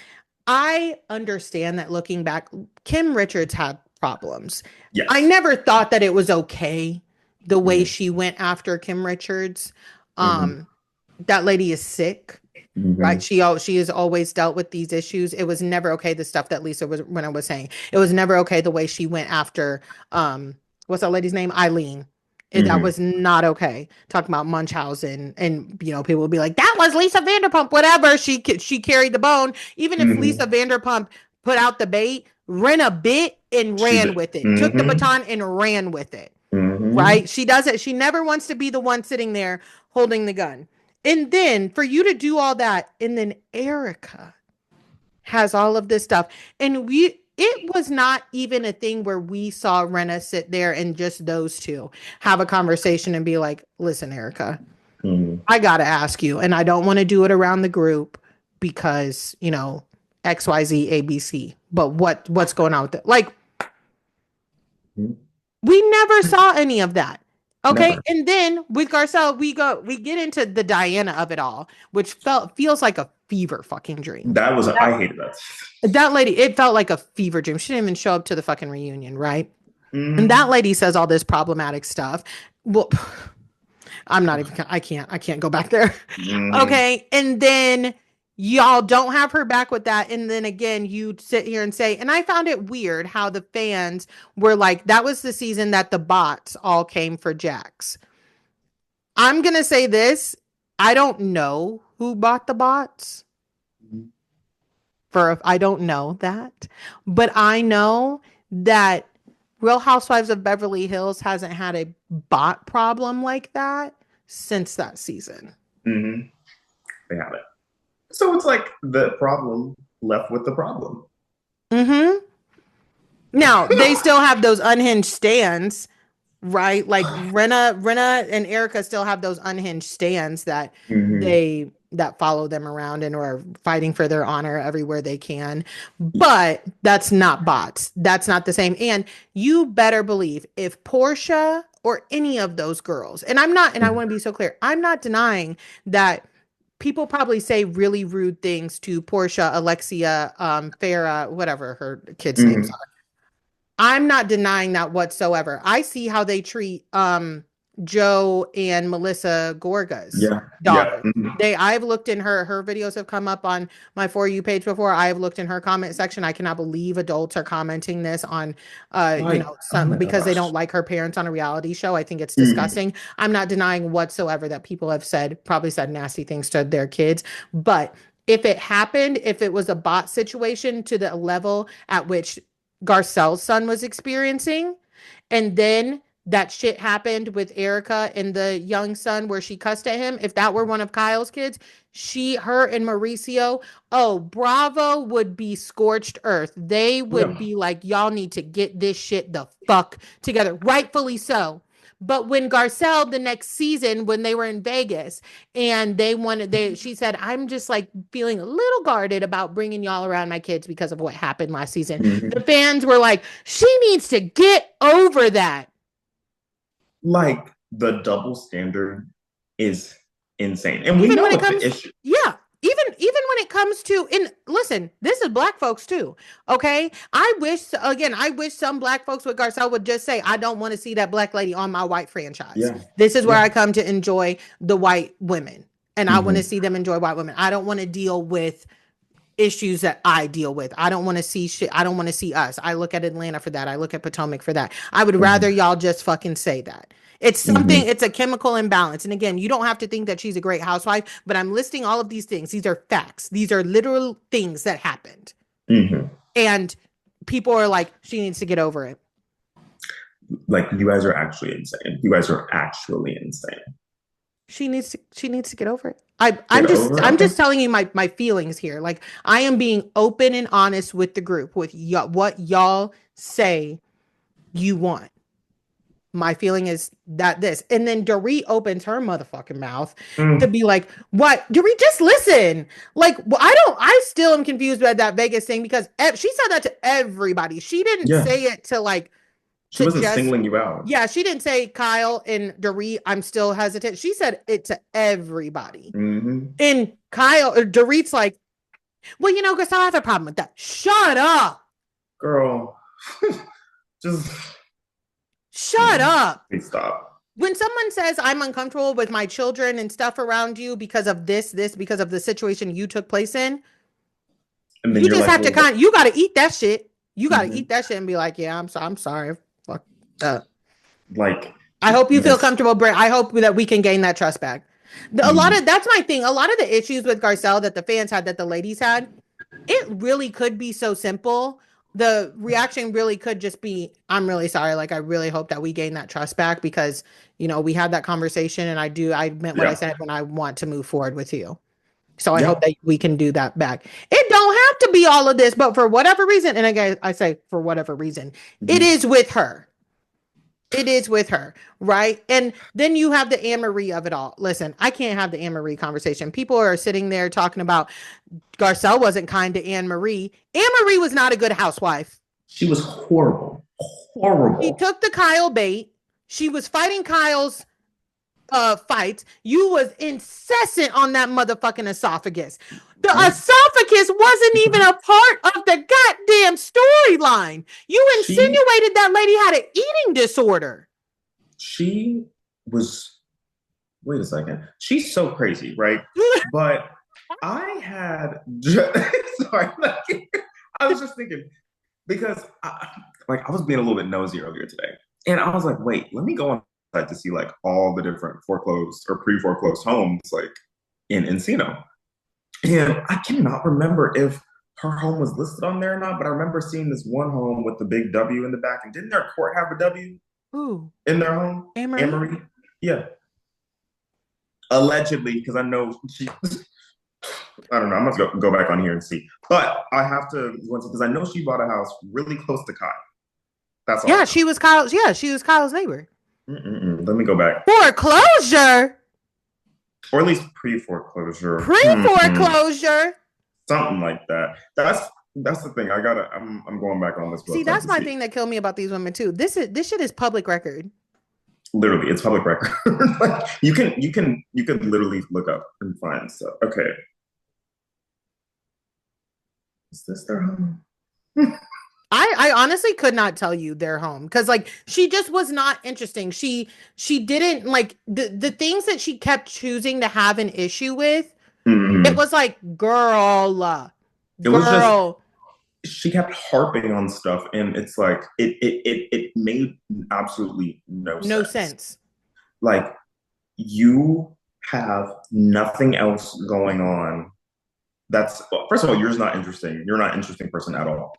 I understand that looking back, Kim Richards had problems. I Yes. never thought that it was okay the way Mm-hmm. she went after Kim Richards. Mm-hmm. Um, that lady is sick, right? Mm-hmm. She has always dealt with these issues. It was never okay the stuff that Lisa was when I was saying. It was never okay the way she went after what's that lady's name? Eileen. That Mm-hmm. was not okay. Talking about Munchausen, and people will be like, "That was Lisa Vanderpump." Whatever. She carried the bone. Even if Lisa Mm-hmm. Vanderpump put out the bait, ran a bit and She ran did. with it, took the Mm-hmm. baton and ran with it. Mm-hmm. Right? She does it. She never wants to be the one sitting there holding the gun. And then for you to do all that, and then Erica. has all of this stuff. And it was not even a thing where we saw Rena sit there and just those two have a conversation and be like, listen, Erica, Mm-hmm. I got to ask you, and I don't want to do it around the group because, XYZ, ABC, but what's going on with it? Like, we never saw any of that. Okay. Never. And then with Garcelle, we get into the Diana of it all, which feels like a fever fucking dream. I hated that. That lady, it felt like a fever dream. She didn't even show up to the fucking reunion, right? And Mm-hmm. that lady says all this problematic stuff. Well, I'm not even, I can't go back there. Mm-hmm. Okay. And then y'all don't have her back with that. And then again, you sit here and say, and I found it weird how the fans were like, that was the season that the bots all came for Jax. I'm going to say this. I don't know who bought the bots. I don't know that, but I know that Real Housewives of Beverly Hills hasn't had a bot problem like that since that season. Mm-hmm. They have it. So it's like the problem left with the problem. Mm-hmm. Now they still have those unhinged stands, right? Like Rena and Erica still have those unhinged stands that Mm-hmm. that follow them around and are fighting for their honor everywhere they can. But that's not bots. That's not the same. And you better believe if Portia or any of those girls, and I want to be so clear, I'm not denying that people probably say really rude things to Portia, Alexia, Farah, whatever her kids' names Mm-hmm. are. I'm not denying that whatsoever. I see how they treat Joe and Melissa Gorga's Yeah. Yeah. daughter. Mm-hmm. I've looked in her videos have come up on my For You page before. I've looked in her comment section. I cannot believe adults are commenting this on Like, oh some my because they gosh. don't like her parents on a reality show. I think it's Mm-hmm. disgusting. I'm not denying whatsoever that people have probably said nasty things to their kids, but if it happened, if it was a bot situation to the level at which Garcelle's son was experiencing. And then that shit happened with Erica and the young son where she cussed at him. If that were one of Kyle's kids, her and Mauricio, oh, Bravo would be scorched earth. They would Yeah. be like, y'all need to get this shit the fuck together. Rightfully so. But when Garcelle the next season, when they were in Vegas and she said, I'm just like feeling a little guarded about bringing y'all around my kids because of what happened last season. The Mm-hmm. fans were like, she needs to get over that. Like the double standard is insane. And we Even know when it what the comes, issue. yeah, even when it comes to, and listen, this is black folks too. Okay. I wish some black folks with Garcelle would just say, I don't want to see that black lady on my white franchise. Yeah. This is where Yeah. I come to enjoy the white women. And I want to Mm-hmm. see them enjoy white women. I don't want to deal with issues that I deal with. I don't want to see shit. I don't want to see us. I look at Atlanta for that. I look at Potomac for that. I would rather Mm-hmm. y'all just fucking say that. It's something, Mm-hmm. it's a chemical imbalance. And again, you don't have to think that she's a great housewife, but I'm listing all of these things. These are facts. These are literal things that happened. Mm-hmm. And people are like, she needs to get over it. Like you guys are actually insane. You guys are actually insane. She needs to get over it. Get over it. I'm Okay. just telling you my feelings here. Like I am being open and honest with the group with what y'all say you want. My feeling is that this, and then Dorit opens her motherfucking mouth to Mm. be like, "What, Dorit? Just listen." Like, well, I still am confused about that Vegas thing because she said that to everybody. She didn't Yeah. say it to like She to wasn't just, singling you out. yeah, she didn't say Kyle and Dorit. I'm still hesitant. She said it to everybody, Mm-hmm. and Kyle or Dorit's like, well, because I have a problem with that. Shut up. Girl. Just Shut up. please stop. When someone says I'm uncomfortable with my children and stuff around you because of because of the situation you took place in, And then you you're just like, have well, to what? you got to eat that shit. You got to Mm-hmm. eat that shit and be like, yeah, I'm sorry. Fuck. Like I hope you you feel guys. comfortable. I hope that we can gain that trust back. Mm-hmm. That's my thing. A lot of the issues with Garcelle that the fans had, that the ladies had, it really could be so simple. The reaction really could just be, I'm really sorry. Like, I really hope that we gain that trust back because, we had that conversation and I meant what I Yeah. said when I want to move forward with you. So I hope Yeah. that we can do that back. It don't have to be all of this, but for whatever reason, and again, I say for whatever reason, it Mhm. is with her. It is with her, right? And then you have the Anne-Marie of it all. Listen, I can't have the Anne-Marie conversation. People are sitting there talking about Garcelle wasn't kind to Anne-Marie. Anne-Marie was not a good housewife. She was horrible. She Horrible. took the Kyle bait. She was fighting Kyle's fights. You was incessant on that motherfucking esophagus. The esophagus wasn't even a part of the goddamn storyline. You She insinuated that lady had an eating disorder. she was wait a second. She's so crazy, right? But I had sorry, I was just thinking because I was being a little bit nosy earlier today, and I was like, wait, let me go on to see like all the different foreclosed or pre-foreclosed homes like in Encino, and I cannot remember if her home was listed on there or not, but I remember seeing this one home with the big W in the back, and didn't their court have a W Ooh, in their home? Anne Anne-Marie? Marie, yeah, allegedly, because I know she. I don't know. I'm gonna go back on here and see, but I have to because I know she bought a house really close to Kyle. That's all I Yeah, know. she was Kyle's. Yeah, she was Kyle's neighbor. Let me go back, Foreclosure, or at least pre-foreclosure, pre-foreclosure. something like that. That's the thing. I'm going back on this See, website that's to my see. thing that killed me about these women too. This shit is public record. Literally, it's public record. Like you could literally look up and find stuff. Okay, is this their home? I honestly could not tell you their home because like she just was not interesting. She didn't like the things that she kept choosing to have an issue with. It Mm-hmm. was like girl, It was just girl, she kept harping on stuff, and it's like it made absolutely no no sense. sense. Like you have nothing else going on. That's well, first of all, you're just not interesting. You're not an interesting person at all.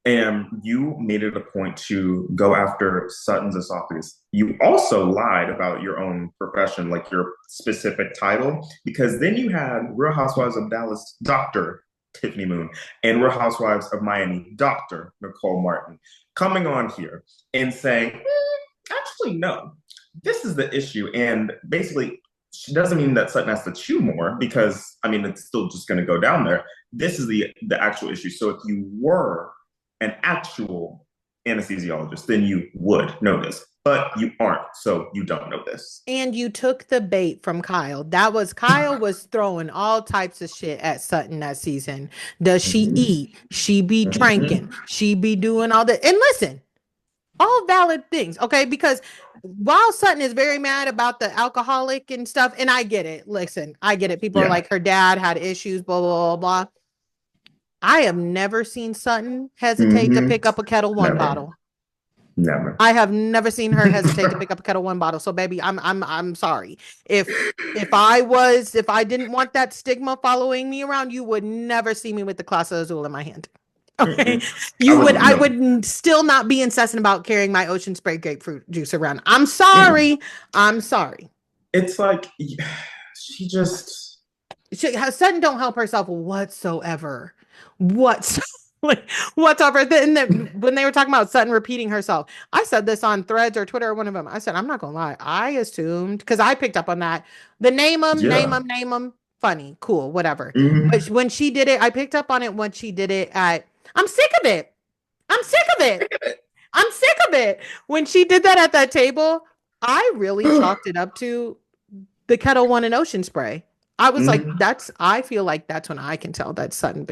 And you made it a point to go after Sutton's esophagus. You also lied about your own profession, like your specific title, because then you had Real Housewives of Dallas Dr. Tiffany Moon and Real Housewives of Miami Dr. Nicole Martin coming on here and saying, actually, no, this is the issue. And basically, she doesn't mean that Sutton has to chew more because, I mean, it's still just going to go down there. This is the actual issue. So if you were an actual anesthesiologist, then you would know this, but you aren't, so you don't know this. And you took the bait from Kyle. That was Kyle was throwing all types of shit at Sutton that season. Does she Mm-hmm. eat? She be Mm-hmm. drinking. She be doing all that. And listen, all valid things, okay? Because while Sutton is very mad about the alcoholic and stuff, and I get it. Listen, I get it. People are Yeah. like, her dad had issues, blah, blah, blah, blah. I have never seen Sutton hesitate to Mm-hmm. pick up a Kettle One Never. bottle. Never. I have never seen her hesitate to pick up a Kettle One bottle. So, baby, I'm sorry. If I didn't want that stigma following me around, you would never see me with the Clase Azul in my hand. Okay, Mm-mm. I would I no. would still not be incessant about carrying my ocean spray grapefruit juice around. Mm-mm. I'm sorry. It's like she just. Sutton don't help herself whatsoever. Whatsoever. Like, whatsoever. Then when they were talking about Sutton repeating herself, I said this on Threads or Twitter or one of them. I said, I'm not gonna lie. I assumed because I picked up on that. The Yeah. name them, funny, cool, whatever. But Mm-hmm. when she did it, I picked up on it when she did it at I'm sick of it. I'm sick of it. I'm sick of it. When she did that at that table, I really chalked it up to the Kettle One and Ocean Spray. I was like, Mm-hmm. I feel like that's when I can tell that Sutton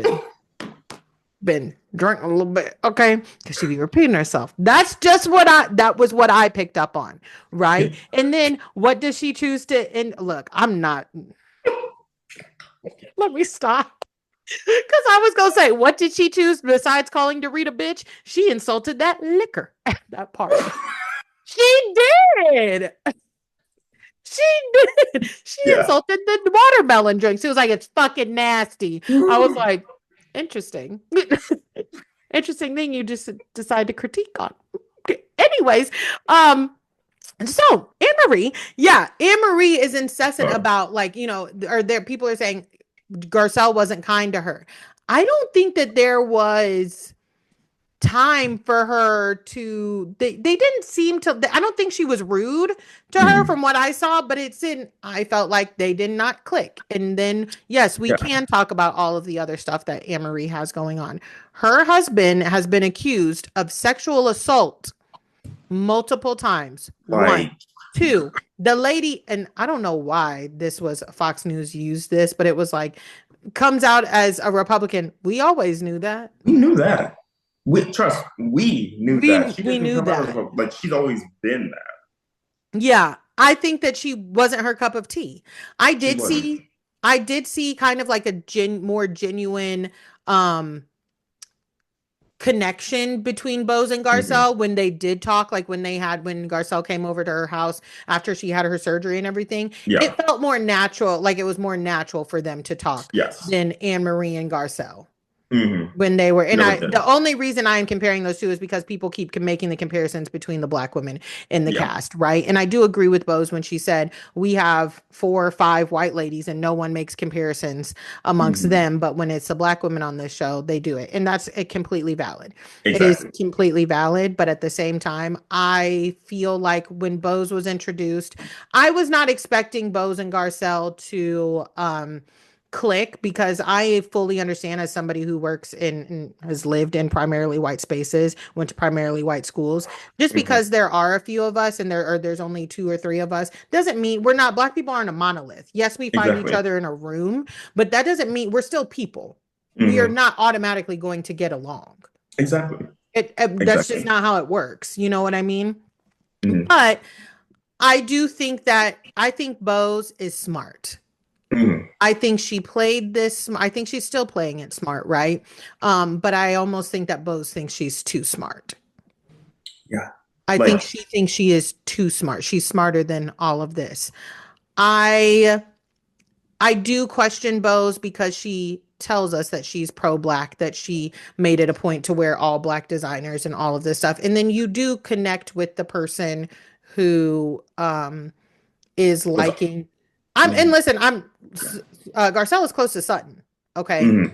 been drinking a little bit, okay? Because she be repeating herself. That was what I picked up on, right? And then what does she choose to and look, I'm not let me stop. Because I was gonna say, what did she choose besides calling Dorita a bitch? She insulted that liquor at that party. She did. She did. She Yeah. insulted the watermelon drink. She was like, it's fucking nasty. I was like, interesting. Interesting thing you just decide to critique on. Okay. Anyways, so Anne Marie, yeah, Anne Marie is incessant Oh. about like, or there people are saying Garcelle wasn't kind to her. I don't think that there was time for her to they didn't seem to I don't think she was rude to her Mhm. from what I saw, but I felt like they did not click. And then yes, we Yeah. can talk about all of the other stuff that Anne-Marie has going on. Her husband has been accused of sexual assault multiple times. One, Like, two, the lady, and I don't know why this was Fox News used this, but it was like comes out as a Republican. We always knew that. we knew that. We knew that. She We didn't knew come out as that. like she's always been that. Yeah, I think that she wasn't her cup of tea. I She did wasn't. see I did see kind of like a more genuine um connection between Bose and Hmm. Garcelle when they did talk, like when Garcelle came over to her house after she had her surgery and everything. It Yeah. felt more natural, like it was more natural for them to talk Yes. than Anne Marie and Garcelle Hmm. when they were. And No, I it the didn't. only reason I am comparing those two is because people keep making the comparisons between the black women in the Yeah. cast, right? And I do agree with Bose when she said we have 4 or 5 white ladies and no one makes comparisons amongst Hmm. them, but when it's the black women on this show they do it, and that's completely valid. It is Exactly. completely valid, but at the same time I feel like when Bose was introduced, I was not expecting Bose and Garcelle to click, because I fully understand, as somebody who works in has lived in primarily white spaces, went to primarily white schools, just Hmm. because there are a few of us and there's only 2 or 3 of us doesn't mean we're not black people aren't a monolith. Yes, we find each Exactly. other in a room, but that doesn't mean we're still people. We are Hmm. not automatically going to get along. Exactly. That's just Exactly. not how it works. You know what I mean? Hmm. But I think Bose is smart. Hmm. I think she played this. I think she's still playing it smart, right? But I almost think that Bose thinks she's too smart. Yeah. I think Like, she thinks she is too smart. She's smarter than all of this. I I do question Bose because she tells us that she's pro-black, that she made it a point to wear all black designers and all of this stuff. And then you do connect with the person who is was. liking. I'm and Hmm. listen, I'm Yeah. Garcelle is close to Sutton. Okay. Hmm.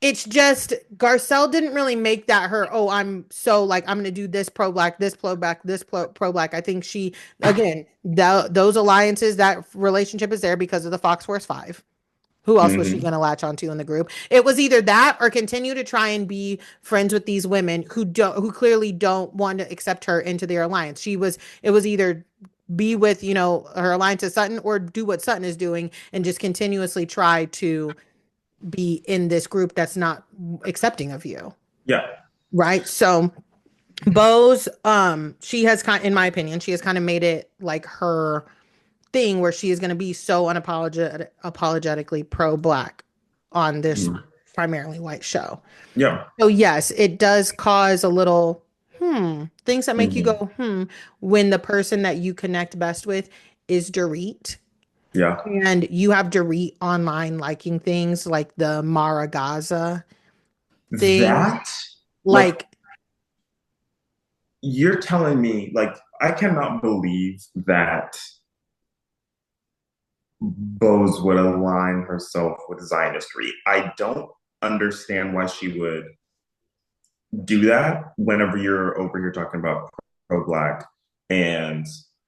It's just Garcelle didn't really make that her, oh, I'm so like I'm gonna do this pro black, this pro black, this pro black. I think she again those alliances, that relationship is there because of the Fox Force 5. Who else was she Hmm. going to latch onto in the group? It was either that or continue to try and be friends with these women who clearly don't want to accept her into their alliance. It was either be with, her alliance with Sutton, or do what Sutton is doing and just continuously try to be in this group that's not accepting of you. Yeah. Right? So Bose, she has in my opinion, she has kind of made it like her thing where she is going to be so apologetically pro-black on this Mhm. primarily white show. Yeah. So yes, it does cause a little things that make you go Hmm. when the person that you connect best with is Dorit, Yeah. and you have Dorit online liking things like the Mara Gaza thing. That, like, Like, you're telling me, like, I cannot believe that Bose would align herself with Zionistry. I don't understand why she would do that whenever you're over here talking about pro-black. And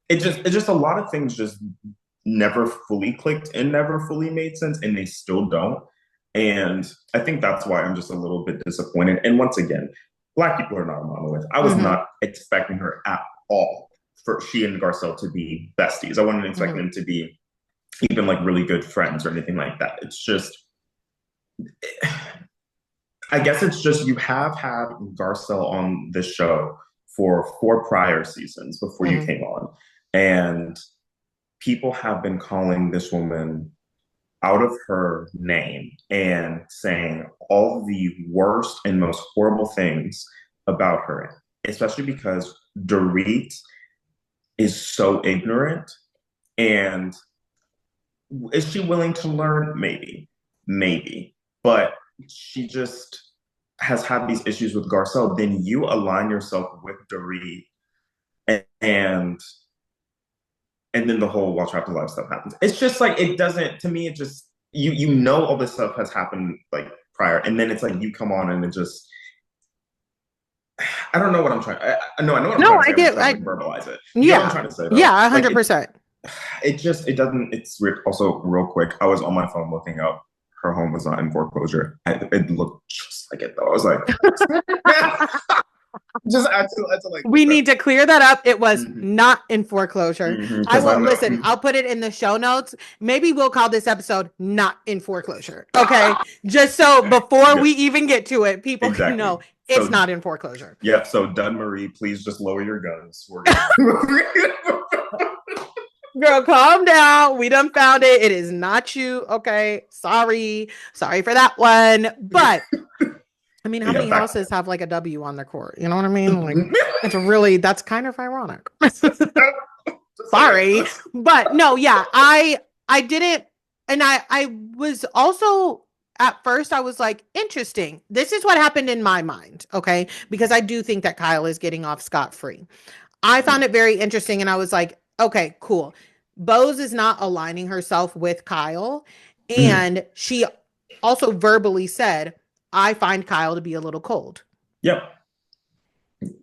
it's just a lot of things just never fully clicked and never fully made sense, and they still don't. And I think that's why I'm just a little bit disappointed. And once again, black people are not a monolith. I was mhm, not expecting her at all for she and Garcelle to be besties. I wasn't expecting mhm, them to be even like really good friends or anything like that. It's just, I guess it's just you have had Garcelle on the show for 4 prior seasons before you mhm, came on. And people have been calling this woman out of her name and saying all the worst and most horrible things about her, especially because Dorit is so ignorant. And is she willing to learn? Maybe, maybe. But she just has had these issues with Garcelle. Then you align yourself with Dorit, and and then the whole Watch After Life stuff happens. It's just like it doesn't, to me. It just, you know all this stuff has happened like prior, and then it's like you come on and it just I don't know what I'm trying. No, I know what I'm No, trying to say. I I'm just get, trying to like verbalize it. You get what I'm yeah, trying to say though. yeah, Like 100%. it just it doesn't. It's weird. Also, real quick, I was on my phone looking up. Her home was not in foreclosure. It looked just like it though. I was like, just I had to like look We that. need to clear that up. It was Mm-hmm. not in foreclosure. I Because will I'm listen. I'll put it in the show notes. Maybe we'll call this episode not in foreclosure. Okay. Just so before yeah, we even get to it, people can exactly. know it's So not in foreclosure. yep. So Dun Marie, please just lower your guns. We're good. Girl, calm down. We done found it. It is not you. Okay. Sorry. Sorry for that one. But I mean, how yeah, many back. houses have like a W on their court? You know what I mean? Like, it's really, that's kind of ironic. Just Sorry. saying. But no, yeah, I didn't, and I was also at first I was like, interesting. This is what happened in my mind, okay? Because I do think that Kyle is getting off scot-free. I found it very interesting and I was like, okay, cool. Bose is not aligning herself with Kyle, Mm-hmm. and she also verbally said, I find Kyle to be a little cold. Yep.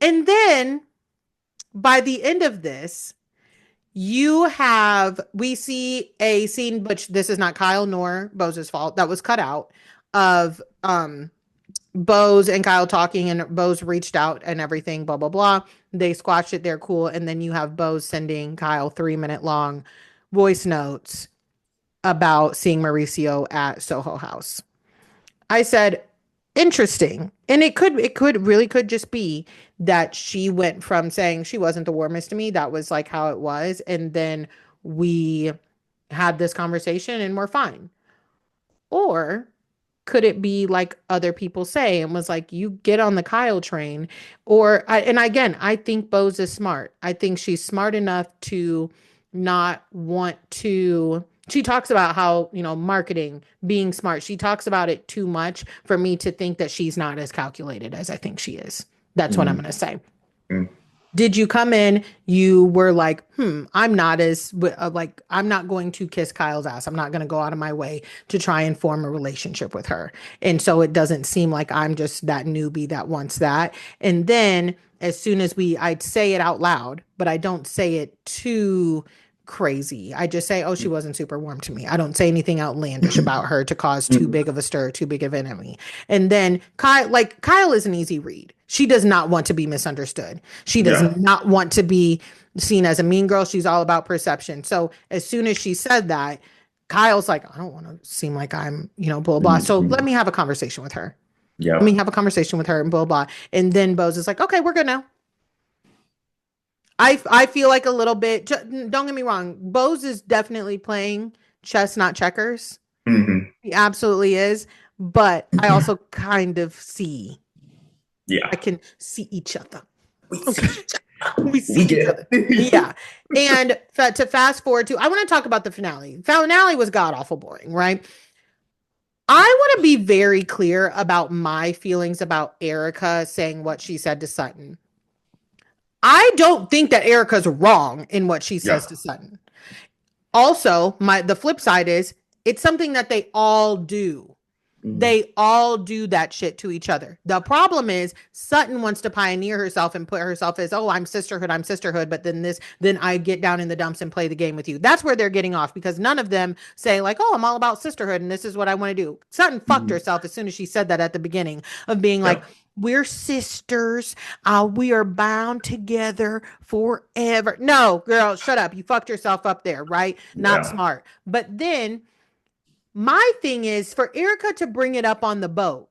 And then by the end of this, we see a scene, which this is not Kyle nor Bose's fault, that was cut out, of Bose and Kyle talking, and Bose reached out and everything, blah blah blah. They squashed it, they're cool, and then you have Bose sending Kyle 3 minute long voice notes about seeing Mauricio at Soho House. I said, interesting. And it could just be that she went from saying she wasn't the warmest to me. That was like how it was. And then we had this conversation and we're fine. Or could it be like other people say and was like, you get on the Kyle train? And again, I think Bose is smart. I think she's smart enough to not want to. She talks about how, marketing, being smart. She talks about it too much for me to think that she's not as calculated as I think she is. That's what I'm Mm-hmm. going to say. Did you come in? You were like, I'm not like, I'm not going to kiss Kyle's ass. I'm not going to go out of my way to try and form a relationship with her. And so it doesn't seem like I'm just that newbie that wants that. And then as soon as I'd say it out loud, but I don't say it too crazy. I just say, oh, she wasn't super warm to me. I don't say anything outlandish about her to cause too big of a stir, too big of an enemy. And then Kyle is an easy read. She does not want to be misunderstood. She does Yeah. not want to be seen as a mean girl. She's all about perception. So as soon as she said that, Kyle's like, I don't want to seem like I'm, blah, blah. So Mm-hmm. let me have a conversation with her. Let me Yep. have a conversation with her and blah, blah. And then Bose is like, okay, we're good now. I feel like a little bit, don't get me wrong. Bose is definitely playing chess, not checkers. Mm-hmm. He absolutely is. But I also kind of Yeah. I can see each other. We Okay. see. We see We each get other. it. Yeah. And to fast forward to, I want to talk about the finale. Finale was god awful boring, right? I want to be very clear about my feelings about Erica saying what she said to Sutton. I don't think that Erica's wrong in what she says Yeah. to Sutton. Also, the flip side is it's something that they all do. Mm-hmm. They all do that shit to each other. The problem is Sutton wants to pioneer herself and put herself as, oh, I'm sisterhood. But then I get down in the dumps and play the game with you. That's where they're getting off because none of them say like, oh, I'm all about sisterhood and this is what I want to do. Sutton fucked Mm-hmm. herself as soon as she said that at the beginning of being like, Yep. we're sisters. We are bound together forever. No, girl, shut up. You fucked yourself up there, right? Not Yeah. smart. But then my thing is for Erica to bring it up on the boat.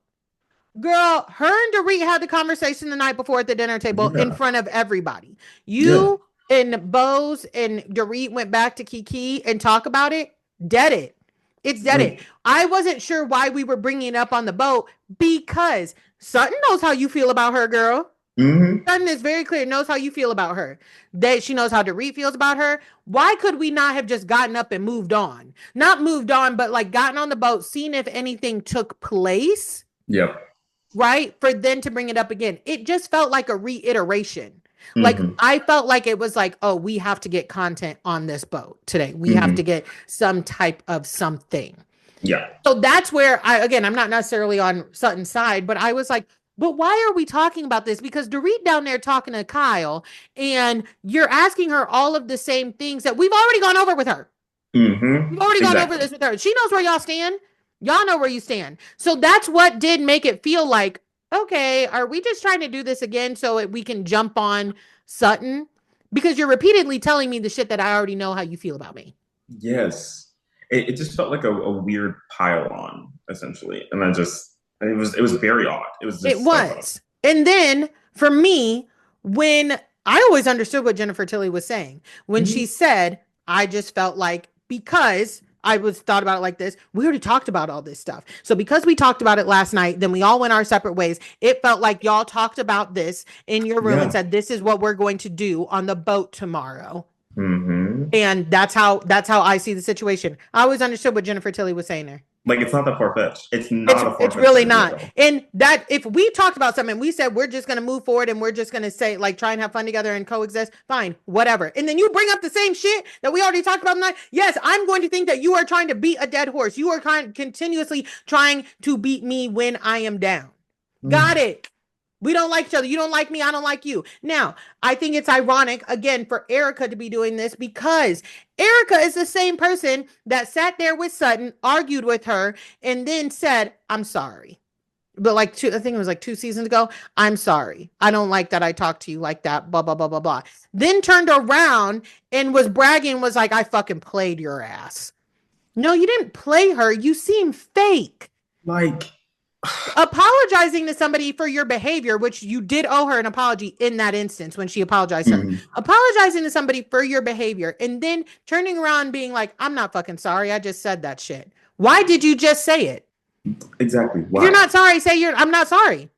Girl, her and Dorit had the conversation the night before at the dinner table in Yeah. front of everybody. Yeah. You and Bose and Dorit went back to Kiki and talk about it. Dead it. It's dead it. Mm-hmm. I wasn't sure why we were bringing it up on the boat because Sutton knows how you feel about her, girl. Sutton is very clear, knows how you feel about her. That she knows how Dorit feels about her. Why could we not have just gotten up and moved on? Not moved on, but like gotten on the boat, seen if anything took place, Yep. right? For then to bring it up again. It just felt like a reiteration. Like Mm-hmm. I felt like it was like, oh, we have to get content on this boat today. We have Mm-hmm. to get some type of something. Yeah. So that's where I'm not necessarily on Sutton's side, but I was like, but why are we talking about this? Because Dorit down there talking to Kyle, and you're asking her all of the same things that we've already gone over with her. We've already gone over Exactly. this with her. She knows where y'all stand. Y'all know where you stand. So that's what did make it feel like, okay, are we just trying to do this again so we can jump on Sutton? Because you're repeatedly telling me the shit that I already know how you feel about me. Yes. It just felt like a weird pile on, essentially. And it was very odd. It was It just so odd. was. And then for me, when I always understood what Jennifer Tilly was saying, when she Mhm. said, I just felt like because I was thought about it like this, we already talked about all this stuff. So because we talked about it last night, then we all went our separate ways. It felt like y'all talked about this in your room and Yeah. said, this is what we're going to do on the boat tomorrow. Hmm. And that's how I see the situation. I always understood what Jennifer Tilly was saying there. Like it's not that far fetched. It's It's not a far it's fetched really idea not. at all. And that if we talked about something, we said we're just gonna move forward and we're just gonna say like try and have fun together and coexist, fine, whatever. And then you bring up the same shit that we already talked about tonight. Yes, I'm going to think that you are trying to beat a dead horse. You are continuously trying to beat me when I am down. Got Mm. it. We don't like each other. You don't like me. I don't like you. Now, I think it's ironic, again, for Erica to be doing this because Erica is the same person that sat there with Sutton, argued with her, and then said, I'm sorry. But I think it was like 2 seasons ago. I'm sorry. I don't like that I talked to you like that. Blah, blah, blah, blah, blah. Then turned around and was bragging, was like, I fucking played your ass. No, you didn't play her. You seem fake. Like, Apologizing to somebody for your behavior, which you did owe her an apology in that instance when she apologized to her. mhm. Apologizing to somebody for your behavior and then turning around and being like, I'm not fucking sorry. I just said that shit. Why did you just say it? Exactly. If you're Why? not sorry, say I'm not sorry.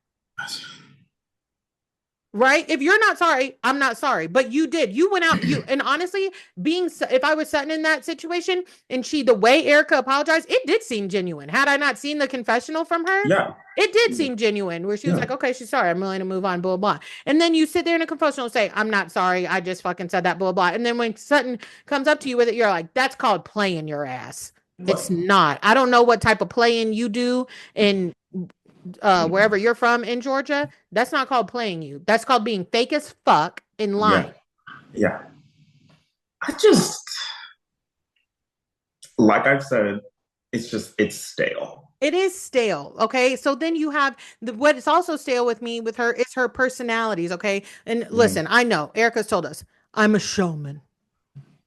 Right? If you're not sorry, I'm not sorry. But you did. You went out. And honestly, if I was sitting in that situation and the way Erica apologized, it did seem genuine. Had I not seen the confessional from her, Yeah. it did seem genuine. Where she was Yeah. like, "Okay, she's sorry. I'm willing to move on." Blah blah. And then you sit there in a confessional and say, "I'm not sorry. I just fucking said that." Blah blah. And then when Sutton comes up to you with it, you're like, "That's called playing your ass." It's What? not. I don't know what type of playing you do in wherever you're from in Georgia, that's not called playing you. That's called being fake as fuck and Yeah. lying. Yeah. I just, like I've said, it's stale. It is stale. Okay. So then you have what is also stale with me with her is her personalities. Okay. And Mhm. listen, I know Erica's told us I'm a showman.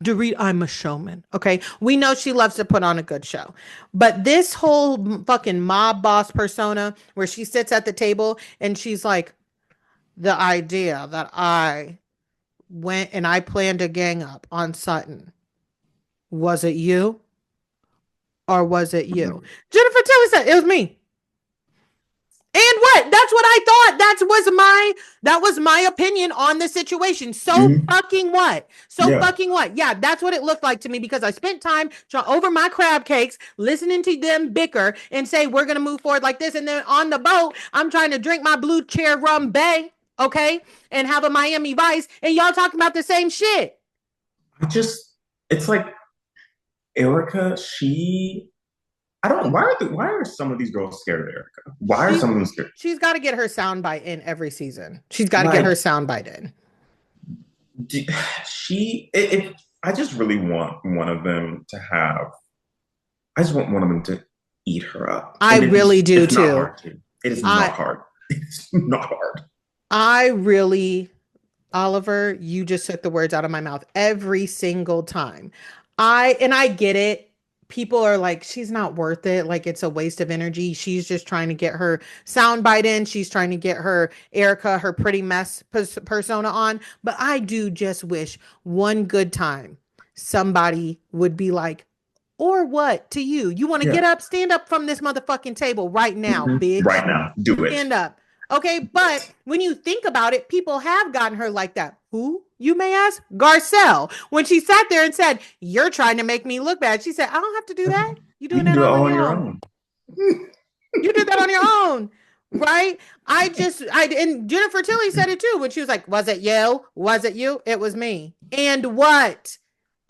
Dorit, I'm a showman. Okay. We know she loves to put on a good show. But this whole fucking mob boss persona where she sits at the table and she's like, the idea that I went and I planned a gang up on Sutton. Was it you or was it you? Jennifer Tilly said it was me. And what? That's what I thought. That was my opinion on the situation. So Mhm. fucking what? So Yeah. fucking what? Yeah, that's what it looked like to me because I spent time over my crab cakes, listening to them bicker and say we're gonna move forward like this, and then on the boat, I'm trying to drink my blue chair rum bay, okay, and have a Miami Vice, and y'all talking about the same shit. It's like Erica, why are some of these girls scared of Erica? Why are She's some of them scared? she's got to get her soundbite in every season. She's got to get her Like, soundbite in. d- I just really want one of them to have, I just want one of them to eat her up. I And really do it's not too. hard to. It is not I hard. It's not hard. I really, Oliver, you just took the words out of my mouth every single time. I get it. People are like, she's not worth it. Like it's a waste of energy. She's just trying to get her soundbite in. She's trying to get her Erica, her pretty mess persona on. But I do just wish one good time somebody would be like, or what to you? You want to get Yeah. up, stand up from this motherfucking table right now, Mhm. bitch. Right now. Do it. Stand up. Okay, but when you think about it, people have gotten her like that. Who, you may ask? Garcelle. When she sat there and said, "You're trying to make me look bad," she said, "I don't have to do that. You're You doing can that do it all all on on your your own. own. You did that on your own." Right? And Jennifer Tilly said it too when she was like, "Was it you? Was it you? It was me." And what?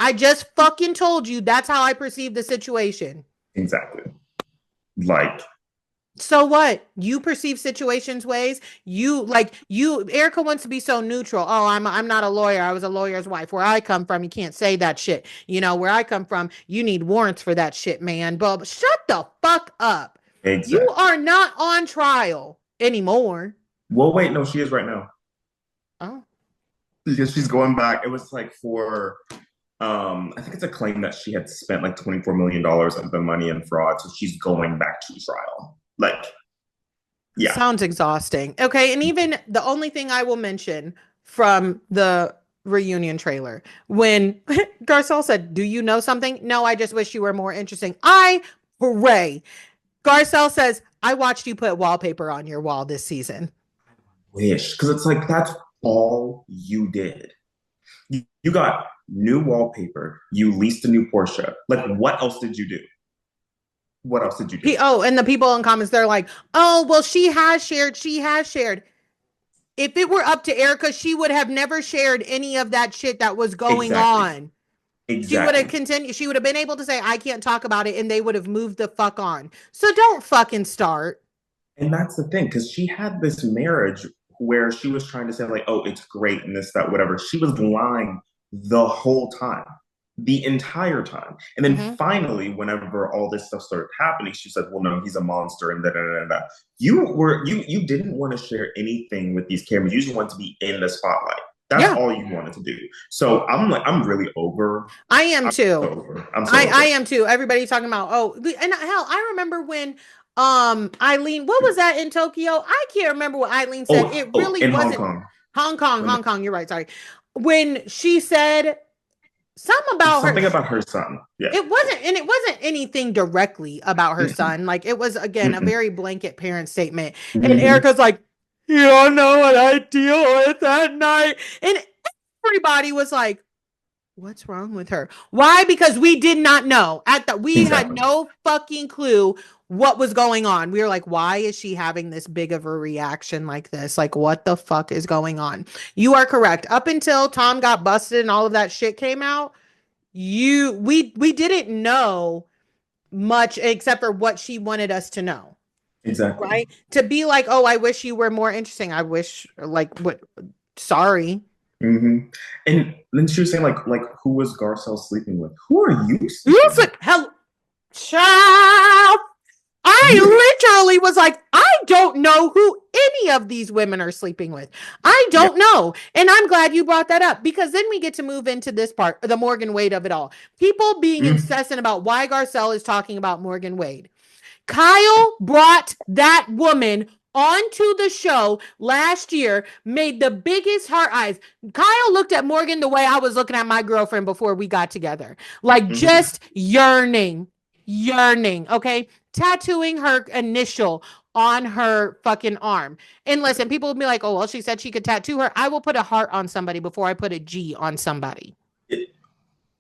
I just fucking told you that's how I perceive the situation. Exactly. Like, So what? You perceive situations ways. Erica wants to be so neutral. Oh, I'm not a lawyer. I was a lawyer's wife. Where I come from, you can't say that shit. Where I come from, you need warrants for that shit, man. But shut the fuck up. You exactly. are not on trial anymore. Well, wait, no, she is right now Oh. because she's going back. It was like for, I think it's a claim that she had spent like $24 million of the money in fraud, so she's going back to trial. Like, yeah, Sounds exhausting. Okay, and even the only thing I will mention from the reunion trailer when Garcelle said, "Do you know something?" No, I just wish you were more interesting. I pray. Garcelle says, "I watched you put wallpaper on your wall this season." wish because it's like that's all you did. You got new wallpaper. You leased a new Porsche. Like, what else did you do? What else did you do? And the people in comments, they're like, "Oh, well, she has shared. She has shared." If it were up to Erica, she would have never shared any of that shit that was going Exactly. on. She would have Exactly. continued. She would have been able to say, "I can't talk about it," and they would have moved the fuck on. So don't fucking start. And that's the thing, because she had this marriage where she was trying to say, like, oh, it's great and this, that, whatever. She was lying the whole time, the entire time. And then Mm-hmm. finally, whenever all this stuff started happening, she said, well, no, he's a monster and da da da da. You didn't want to share anything with these cameras. You just wanted to be in the spotlight. That's Yeah, all you wanted to do. So I'm really over. I am I'm so too. over. I'm so I over. am too. Everybody's talking about, oh, and hell, I remember when Eileen, what was that in Tokyo? I can't remember what Eileen said. It Oh, really in Hong wasn't Kong. Hong Kong, When Hong Kong. You're right. Sorry. When she said something about her, something about her son. Yeah. it wasn't anything directly about her Mm-mm. son. Like it was again a Mm-mm. very blanket parent statement. And Mm-hmm. Erica's like, you don't know what I deal with at night. And everybody was like, what's wrong with her? Why? Because we did not know. We had Exactly. no fucking clue what was going on. We were like, why is she having this big of a reaction like this? Like, what the fuck is going on? You are correct. Up until Tom got busted and all of that shit came out, we didn't know much except for what she wanted us to know. Exactly. Right? To be like, oh, I wish you were more interesting. I wish like what sorry. Mm-hmm. And then she was saying, like, who was Garcelle sleeping with? Who are you You sleeping with? said hell child. You I literally was like, I don't know who any of these women are sleeping with. I yeah. don't know. And I'm glad you brought that up because then we get to move into this part, the Morgan Wade of it all. People being Mm-hmm. incessant about why Garcelle is talking about Morgan Wade. Kyle brought that woman onto the show last year, made the biggest heart eyes. Kyle looked at Morgan the way I was looking at my girlfriend before we got together, like Mm-hmm. just yearning, yearning. Okay. Tattooing her initial on her fucking arm. And listen, people will be like, oh, well, she said she could tattoo her. I will put a heart on somebody before I put a G on somebody. It,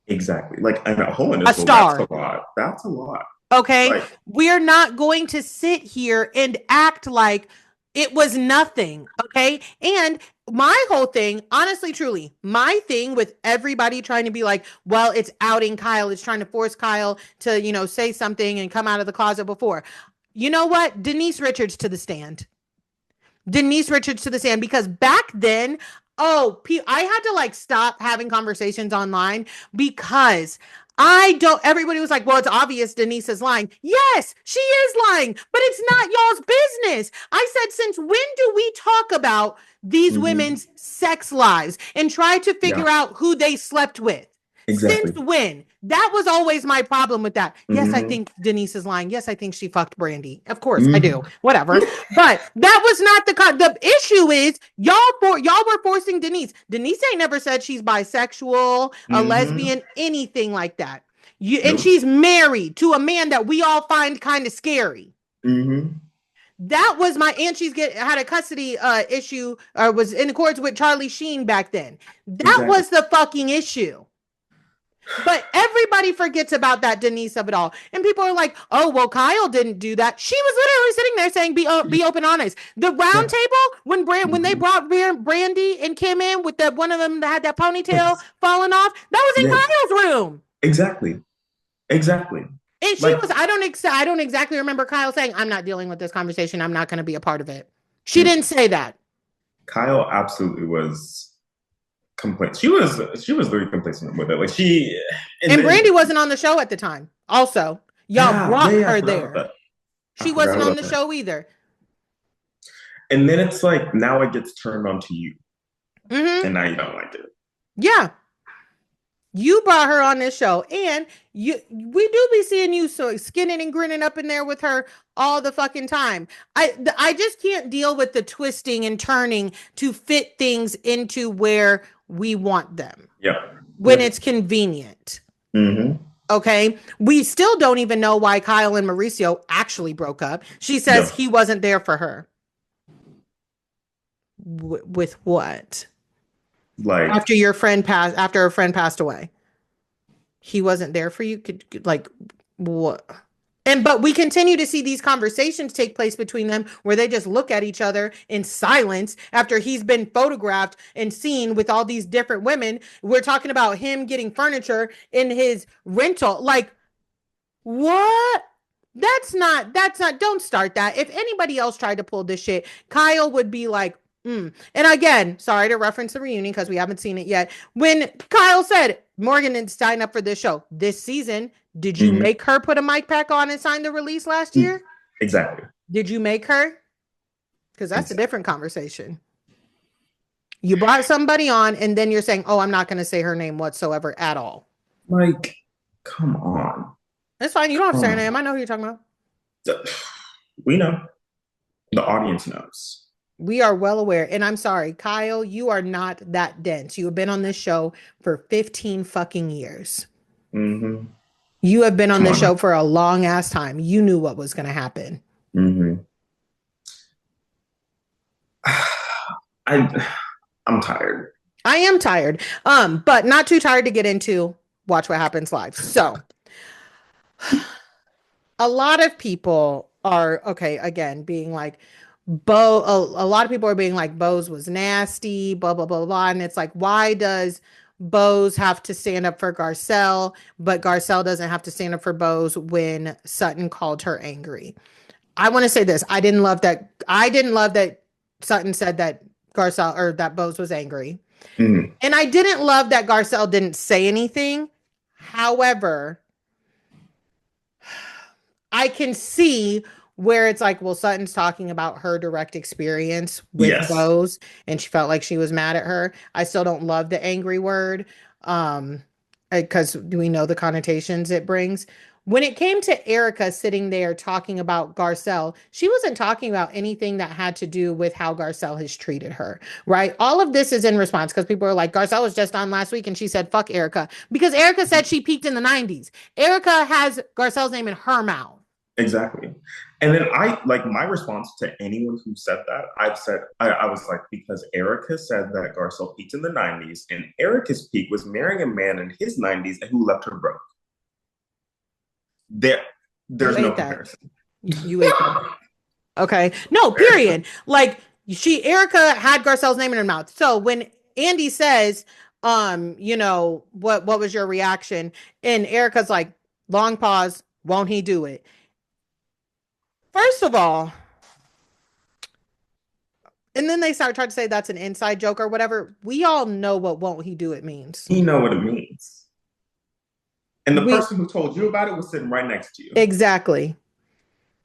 exactly. Like, and a whole A initial, that's star. a lot. That's a lot. Okay. Like, We're not going to sit here and act like it was nothing. Okay. And my whole thing, honestly, truly, my thing with everybody trying to be like, well, it's outing Kyle, it's trying to force Kyle to, say something and come out of the closet before. You know what? Denise Richards to the stand. Denise Richards to the stand because back then, I had to like stop having conversations online because I don't. Everybody was like, "Well, it's obvious Denise is lying." Yes, she is lying, but it's not y'all's business. I said, since when do we talk about these mm-hmm. women's sex lives and try to Yeah, figure out who they slept with? Since exactly. when? That was always my problem with that. Yes, I Mm-hmm. think Denise is lying. Yes, I think she fucked Brandy. Of course, I do. Mm-hmm. Whatever. But that was not the issue. Is y'all were forcing Denise. Denise ain't never said she's bisexual, a Mm-hmm. lesbian, anything like that. And Nope. she's married to a man that we all find kind of scary. Mm-hmm. That was my and she's had a custody issue or was in accordance with Charlie Sheen back then. That Exactly. was the fucking issue. But everybody forgets about that Denise of it all. And people are like, oh, well, Kyle didn't do that. She was literally sitting there saying, be open, honest. The round Yeah. table, when they Mm-hmm. brought Brandy and Kim in with that one of them that had that ponytail Yes. falling off, that was Yes. in Kyle's room. Exactly. Exactly. And she Like was, I don't exactly remember Kyle saying, I'm not dealing with this conversation. I'm not going to be a part of it. She didn't say that. Kyle absolutely was complaint. She was very complacent with it. Like she, and And then Brandy wasn't on the show at the time. Also, y'all yeah, yeah, brought yeah. I her forgot about there. that. I She forgot wasn't on about the that. show either. And then it's like now it gets turned on to you, Hmm. and now you don't like it. Yeah. You brought her on this show, and we do be seeing you so skinning and grinning up in there with her all the fucking time. I just can't deal with the twisting and turning to fit things into where we want them Yep. when Yep. it's convenient. Mm-hmm. Okay. We still don't even know why Kyle and Mauricio actually broke up. She says Yep. he wasn't there for her. With what? Like After her friend passed away. He wasn't there for you. Like what? But we continue to see these conversations take place between them where they just look at each other in silence after he's been photographed and seen with all these different women. We're talking about him getting furniture in his rental. Like, what? That's not, don't start that. If anybody else tried to pull this shit, Kyle would be like, mm. And again, sorry to reference the reunion because we haven't seen it yet. When Kyle said Morgan didn't sign up for this show this season, did you mm-hmm. make her put a mic pack on and sign the release last year? Exactly. Did you make her? Because that's a Exactly. different conversation. You brought somebody on and then you're saying, oh, I'm not going to say her name whatsoever at all. Like, come on. That's fine. You don't have to say her Come name. I know who you're talking about. on. We know. The audience knows. We are well aware. And I'm sorry, Kyle, you are not that dense. You have been on this show for 15 fucking years. Mm-hmm. You have been on Come this on now. show for a long ass time. You knew what was going to happen. Mm-hmm. I I'm tired. I am tired. But not too tired to get into Watch What Happens Live. So, a lot of people are okay again being like a lot of people are being like Bose was nasty, blah blah blah blah, and it's like, why does Bose have to stand up for Garcelle, but Garcelle doesn't have to stand up for Bose when Sutton called her angry? I want to say this: I didn't love that Sutton said that Garcelle or that Bose was angry, Mm-hmm. and I didn't love that Garcelle didn't say anything. However, I can see where it's like, well, Sutton's talking about her direct experience with Yes. Bose, and she felt like she was mad at her. I still don't love the angry word, because we know the connotations it brings. When it came to Erica sitting there talking about Garcelle, she wasn't talking about anything that had to do with how Garcelle has treated her, right? All of this is in response because people are like, Garcelle was just on last week and she said, fuck Erica, because Erica said she peaked in the 90s. Erica has Garcelle's name in her mouth. Exactly. And then I like my response to anyone who said that, I was like, because Erica said that Garcelle peaked in the 90s, and Erica's peak was marrying a man in his 90s and who left her broke. There, You there's no ate that. comparison. You ate that. Okay. No, period. Like Erica had Garcelle's name in her mouth. So when Andy says, what was your reaction? And Erica's like, long pause, won't he do it? First of all, and then they start trying to say that's an inside joke or whatever. We all know what won't he do it means. You know what it means. And the We person who told you about it was sitting right next to you. exactly.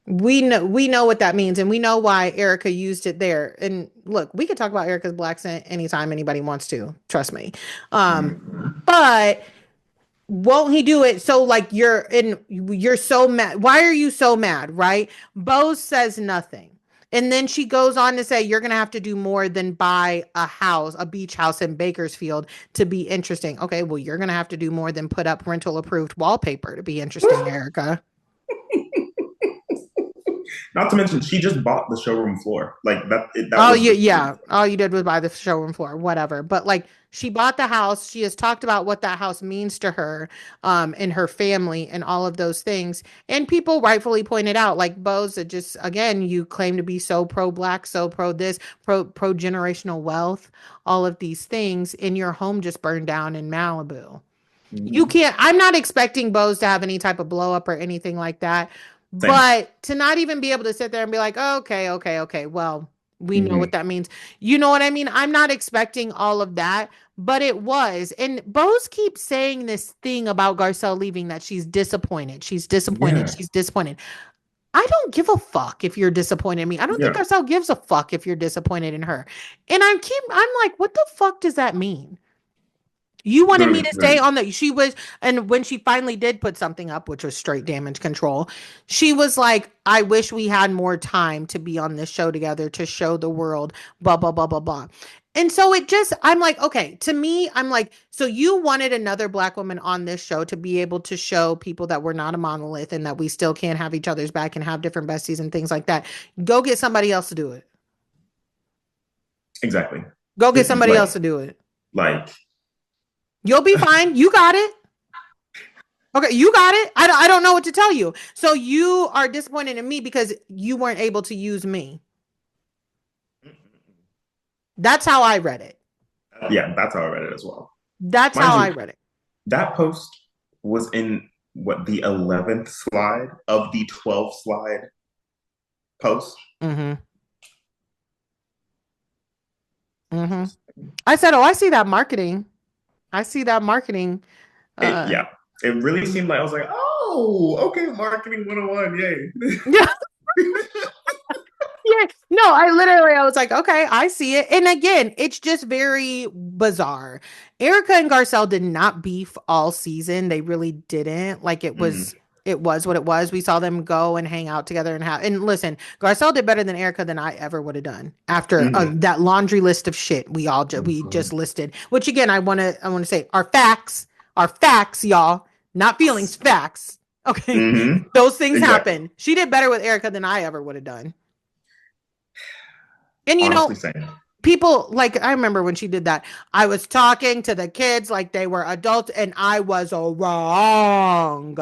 We know what that means, and we know why Erica used it there. And look, we could talk about Erica's black scent anytime anybody wants to. Trust me. Mm-hmm. But won't he do it? So like you're so mad. Why are you so mad? Right? Bose says nothing. And then she goes on to say, you're going to have to do more than buy a beach house in Bakersfield to be interesting. Okay, well, you're going to have to do more than put up rental approved wallpaper to be interesting, Erica. Not to mention, she just bought the showroom floor. Like that Oh, was you, the yeah. All you did was buy the showroom floor, whatever. But like she bought the house. She has talked about what that house means to her, and her family and all of those things. And people rightfully pointed out, like Bose, it just again, you claim to be so pro black, so pro this, pro generational wealth, all of these things, and your home just burned down in Malibu. You Mhm. can't, I'm not expecting Bose to have any type of blow up or anything like that. Same. But to not even be able to sit there and be like, oh, okay, okay, okay, well, we know what Hmm. that means. You know what I mean? I'm not expecting all of that, but it was. And Bose keeps saying this thing about Garcelle leaving that she's disappointed. She's disappointed. Yeah. She's disappointed. I don't give a fuck if you're disappointed in me. I don't think Yeah. Garcelle gives a fuck if you're disappointed in her. And I'm like, what the fuck does that mean? You wanted me Very, to stay very. on the, she was, and when she finally did put something up, which was straight damage control, she was like, I wish we had more time to be on this show together to show the world, blah, blah, blah, blah, blah. And so it just, I'm like, okay, to me, I'm like, so you wanted another Black woman on this show to be able to show people that we're not a monolith and that we still can't have each other's back and have different besties and things like that. Go get somebody else to do it. Exactly. Go get It- somebody like, else to do it. like, You'll be fine. You got it. Okay, you got it. I don't know what to tell you. So you are disappointed in me because you weren't able to use me. That's how I read it. yeah, that's how I read it as well. That's Mind how I you, read it. that post was in what, the 11th slide of the 12 slide post. Mm-hmm. Mm-hmm. I said, oh, I see that marketing. I see that marketing. Uh, Yeah, it really seemed like I was like, oh, okay, marketing 101, yay. yeah. Yeah, no, I was like, okay, I see it. And again, it's just very bizarre. Erica and Garcelle did not beef all season. They really didn't. Like Mm-hmm. it was what it was. We saw them go and hang out together and have, and listen, Garcelle did better than Erica than I ever would have done after Mm-hmm. that laundry list of shit we just listed, which again, I want to say are facts, y'all, not feelings, facts. Okay. Mm-hmm. Those things Exactly. happen. She did better with Erica than I ever would have done. And you know, Honestly saying. people like I remember when she did that. I was talking to the kids like they were adults, and I was wrong.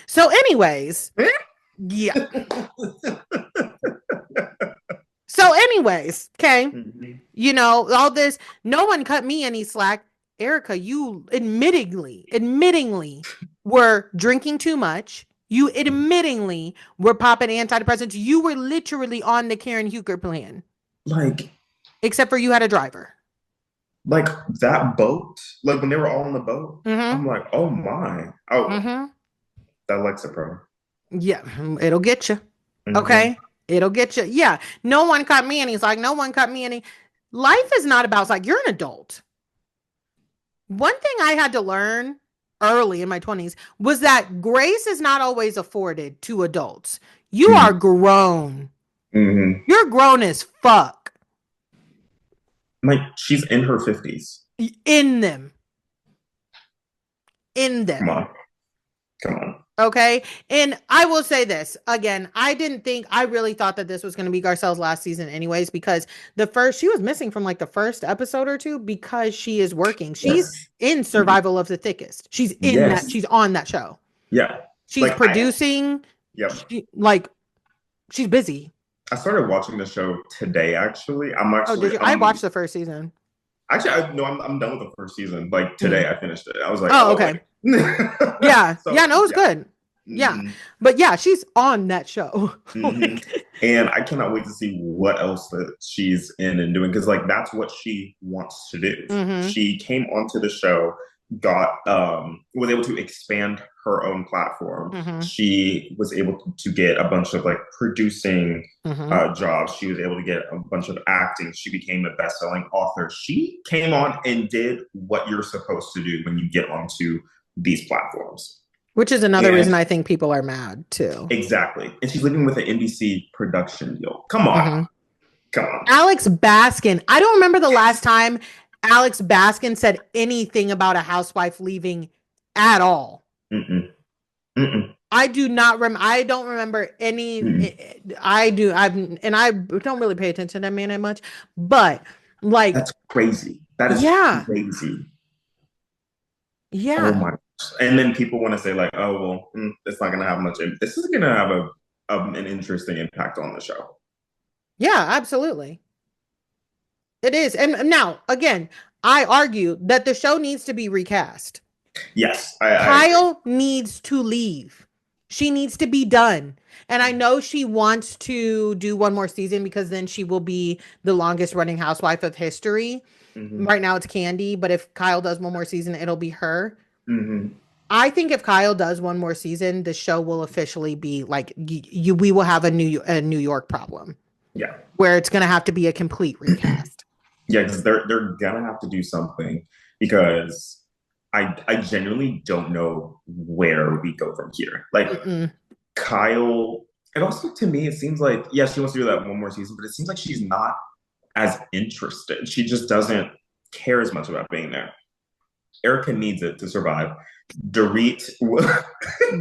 So, anyways, yeah. So, anyways, okay. Mm-hmm. You know, all this, no one cut me any slack. Erica, you admittingly were drinking too much. You admittingly were popping antidepressants. You were literally on the Karen Huger plan, Like, except for you had a driver. like that boat, like when they were all on the boat, Mm-hmm. I'm like, oh my. Oh, Mm-hmm. that Lexapro. Yeah, it'll get you. Mm-hmm. Okay. It'll get you. Yeah. No one cut me any. He's like, no one cut me any. Life is not about, it's like, you're an adult. One thing I had to learn early in my 20s was that grace is not always afforded to adults. You are grown. Mm-hmm. You're grown as fuck Like she's in her 50s. in them. In Come them. on. Come on. Okay. And I will say this again. I really thought that this was going to be Garcelle's last season, anyways, because she was missing from like the first episode or two because she is working. She's Yes. in Survival of the Thickest. Yes. She's on that show. Yeah. She's Like I producing. yep. Like, she's busy. I started watching the show today actually. I'm Oh, actually did you? I watched the first season. actually no, I'm done with the first season. Like Mm. today I finished it. I was like, Oh, oh okay. wait. Yeah. So Yeah, no, it was yeah. good. Yeah. Mm-hmm. But yeah, she's on that show. Mm-hmm. Like, And I cannot wait to see what else that she's in and doing because like that's what she wants to do. mm-hmm, She came onto the show, got was able to expand her own platform. mm-hmm, She was able to get a bunch of like producing mm-hmm. jobs. She was able to get a bunch of acting. She became a best-selling author. She came on and did what you're supposed to do when you get onto these platforms. Which is another reason And I think people are mad too. exactly. And she's living with an NBC production deal. Come on. Mm-hmm. Come on. Alex Baskin. I don't remember the last time Alex Baskin said anything about a housewife leaving at all. Mm-mm. Mm-mm. I do not I don't remember any. Mm-mm. I do. I don't really pay attention to that man that much, but like, That's crazy. That is yeah, crazy. Oh yeah, my gosh. And then people want to say like, oh well, it's not going to have much. This is going to have an interesting impact on the show. yeah, absolutely. It is. And now, again, I argue that the show needs to be recast. Yes, I agree. Kyle needs to leave. She needs to be done. And I know she wants to do one more season because then she will be the longest running housewife of history. Hmm. Right now it's Candy, but if Kyle does one more season, it'll be her. Hmm. I think if Kyle does one more season, the show will officially be like we will have a New York problem Yeah. where it's going to have to be a complete recast. Yeah, because they're gonna have to do something because I genuinely don't know where we go from here. Like Mm-mm. Kyle, and also to me, it seems like yeah, she wants to do that one more season, but it seems like she's not as interested. She just doesn't care as much about being there. Erica needs it to survive. Dorit,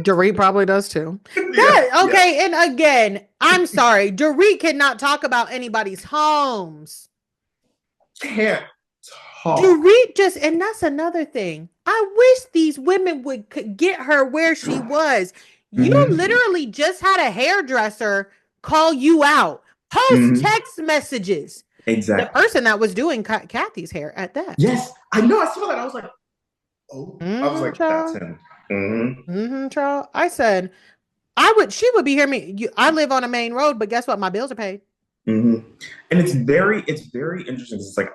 Dorit probably does too. yeah, That yeah, okay, and again, I'm sorry, Dorit cannot talk about anybody's homes. can't talk. Dorit just, and that's another thing. I wish these women would could get her where she was. You Hmm. literally just had a hairdresser call you out, post Hmm. text messages. The Exactly. person that was doing Kathy's hair at that. Yes, I know. I saw that. I was like, oh, I was like, that's Child. him. Hmm. Child. I said, I would, she would be hearing me. I live on a main road, but guess what? My bills are paid. Hmm. And it's very interesting. It's like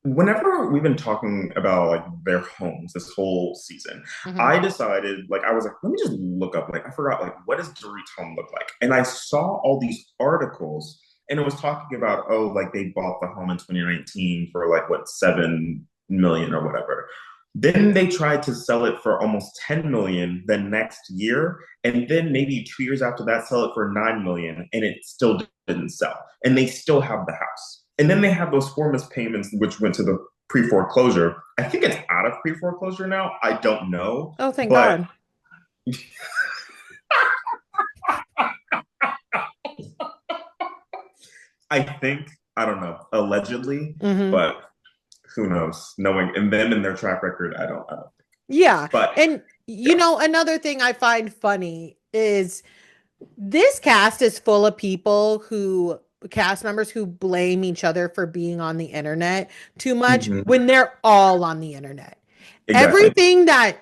whenever we've been talking about like their homes this whole season, Mhm. I decided like I was like, let me just look up like I forgot like what does Dorit's home look like, and I saw all these articles, and it was talking about oh like they bought the home in 2019 for like what 7 million or whatever. Then they tried to sell it for almost 10 million the next year, and then maybe 2 years after that, sell it for 9 million, and it still didn't sell. And they still have the house. And then they have those four missed payments, which went to the pre-foreclosure. I think it's out of pre-foreclosure now. I don't know, Oh, thank but God. I think I don't know, allegedly, Hmm. but who knows? Knowing and them and their track record, I don't. Yeah. But And, yeah. another thing I find funny is this cast is full of people who, cast members who blame each other for being on the internet too much Hmm. when they're all on the internet. Exactly. Everything that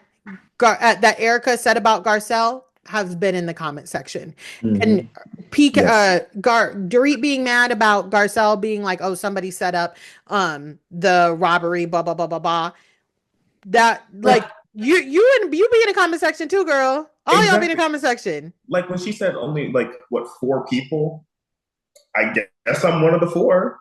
that Erica said about Garcelle has been in the comment section. And Hmm. Peak Yes. Dorit being mad about Garcelle being like, oh, somebody set up the robbery, blah blah blah blah blah. That like you be in the comment section too, girl. All y'all be in the Exactly. comment section. Like when she said only like what 4 people, I guess I'm one of the four.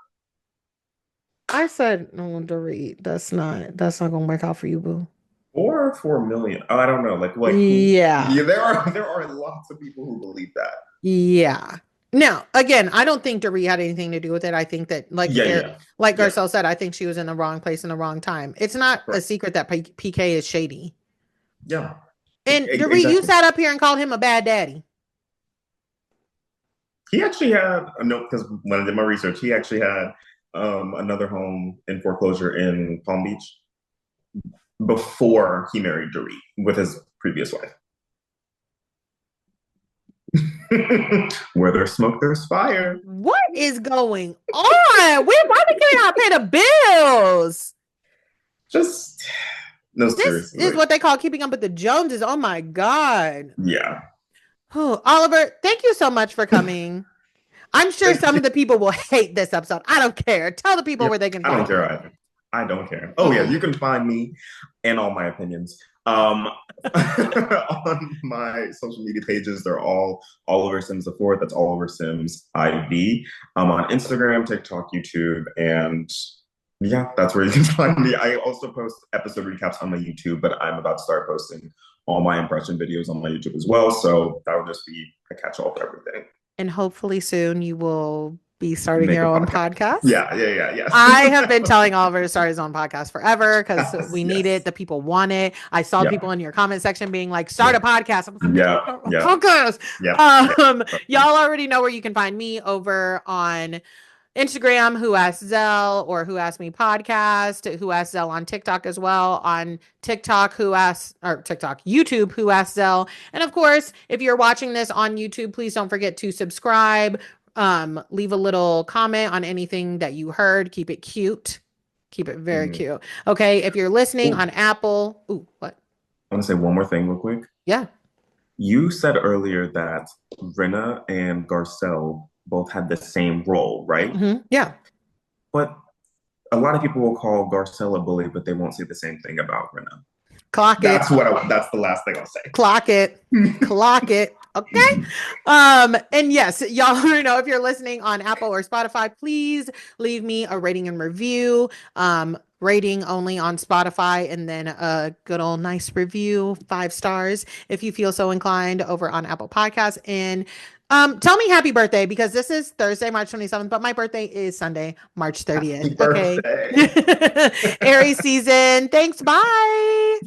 I said, no, Dorit, that's not gonna work out for you, boo. Or 4 million. Oh, I don't know. Like who? Yeah. Yeah, there are lots of people who believe that. Yeah. Now, again, I don't think Dorit had anything to do with it. I think that, Yeah, yeah, like yeah. Garcelle said, I think she was in the wrong place in the wrong time. It's not a Correct. secret that PK is shady. Yeah, And Dorit, you exactly. sat up here and called him a bad daddy. He actually had no because when I did my research, he actually had another home in foreclosure in Palm Beach before he married Dorit with his previous wife. Where there's smoke, there's fire. What is going on? Why we can't pay the bills? Just no, This seriously, is like what they call keeping up with the Joneses. Oh my God. yeah. Oh, Oliver, thank you so much for coming. I'm sure some of the people will hate this episode. I don't care. Tell the people Yeah, where they can I don't find care you. either. I don't care. Oh yeah, Mm-mm. you can find me and all my opinions on my social media pages. They're all over Sims the Fourth. That's all over Sims IV. On Instagram, TikTok, YouTube, and yeah, that's where you can find me. I also post episode recaps on my YouTube, but I'm about to start posting all my impression videos on my YouTube as well. So that would just be a catch-all for everything. And hopefully soon you will be starting Make your a own podcast. podcast. Yeah, yeah, yeah, yes. I have been telling Oliver to start his own podcast forever because Yes, we need it. yes. The people want it. I saw Yeah, people in your comment section being like, start yeah, a podcast. I was like, yeah, start a yeah, podcast. yeah, yeah. Y'all already know where you can find me over on Instagram, Who Asked Zell, or Who Asked Me Podcast, Who Asked Zell on TikTok as well. On TikTok, YouTube, Who Asked Zell. And of course, if you're watching this on YouTube, please don't forget to subscribe, Leave a little comment on anything that you heard. Keep it cute. Keep it very Mm. cute. Okay. If you're listening Ooh, on Apple, ooh, what? I want to say one more thing real quick. Yeah. You said earlier that Rinna and Garcelle both had the same role, right? Yeah. But a lot of people will call Garcelle a bully, but they won't say the same thing about Rinna. Clock it. That's the last thing I'll say. Clock it. Clock it. Okay. And yes, y'all already know if you're listening on Apple or Spotify, please leave me a rating and review. Rating only on Spotify, and then a good old nice review, 5 stars, if you feel so inclined, over on Apple Podcasts. And tell me happy birthday, because this is Thursday, March 27th, but my birthday is Sunday, March Happy 30th. Okay. birthday. Aries season. Thanks. Bye.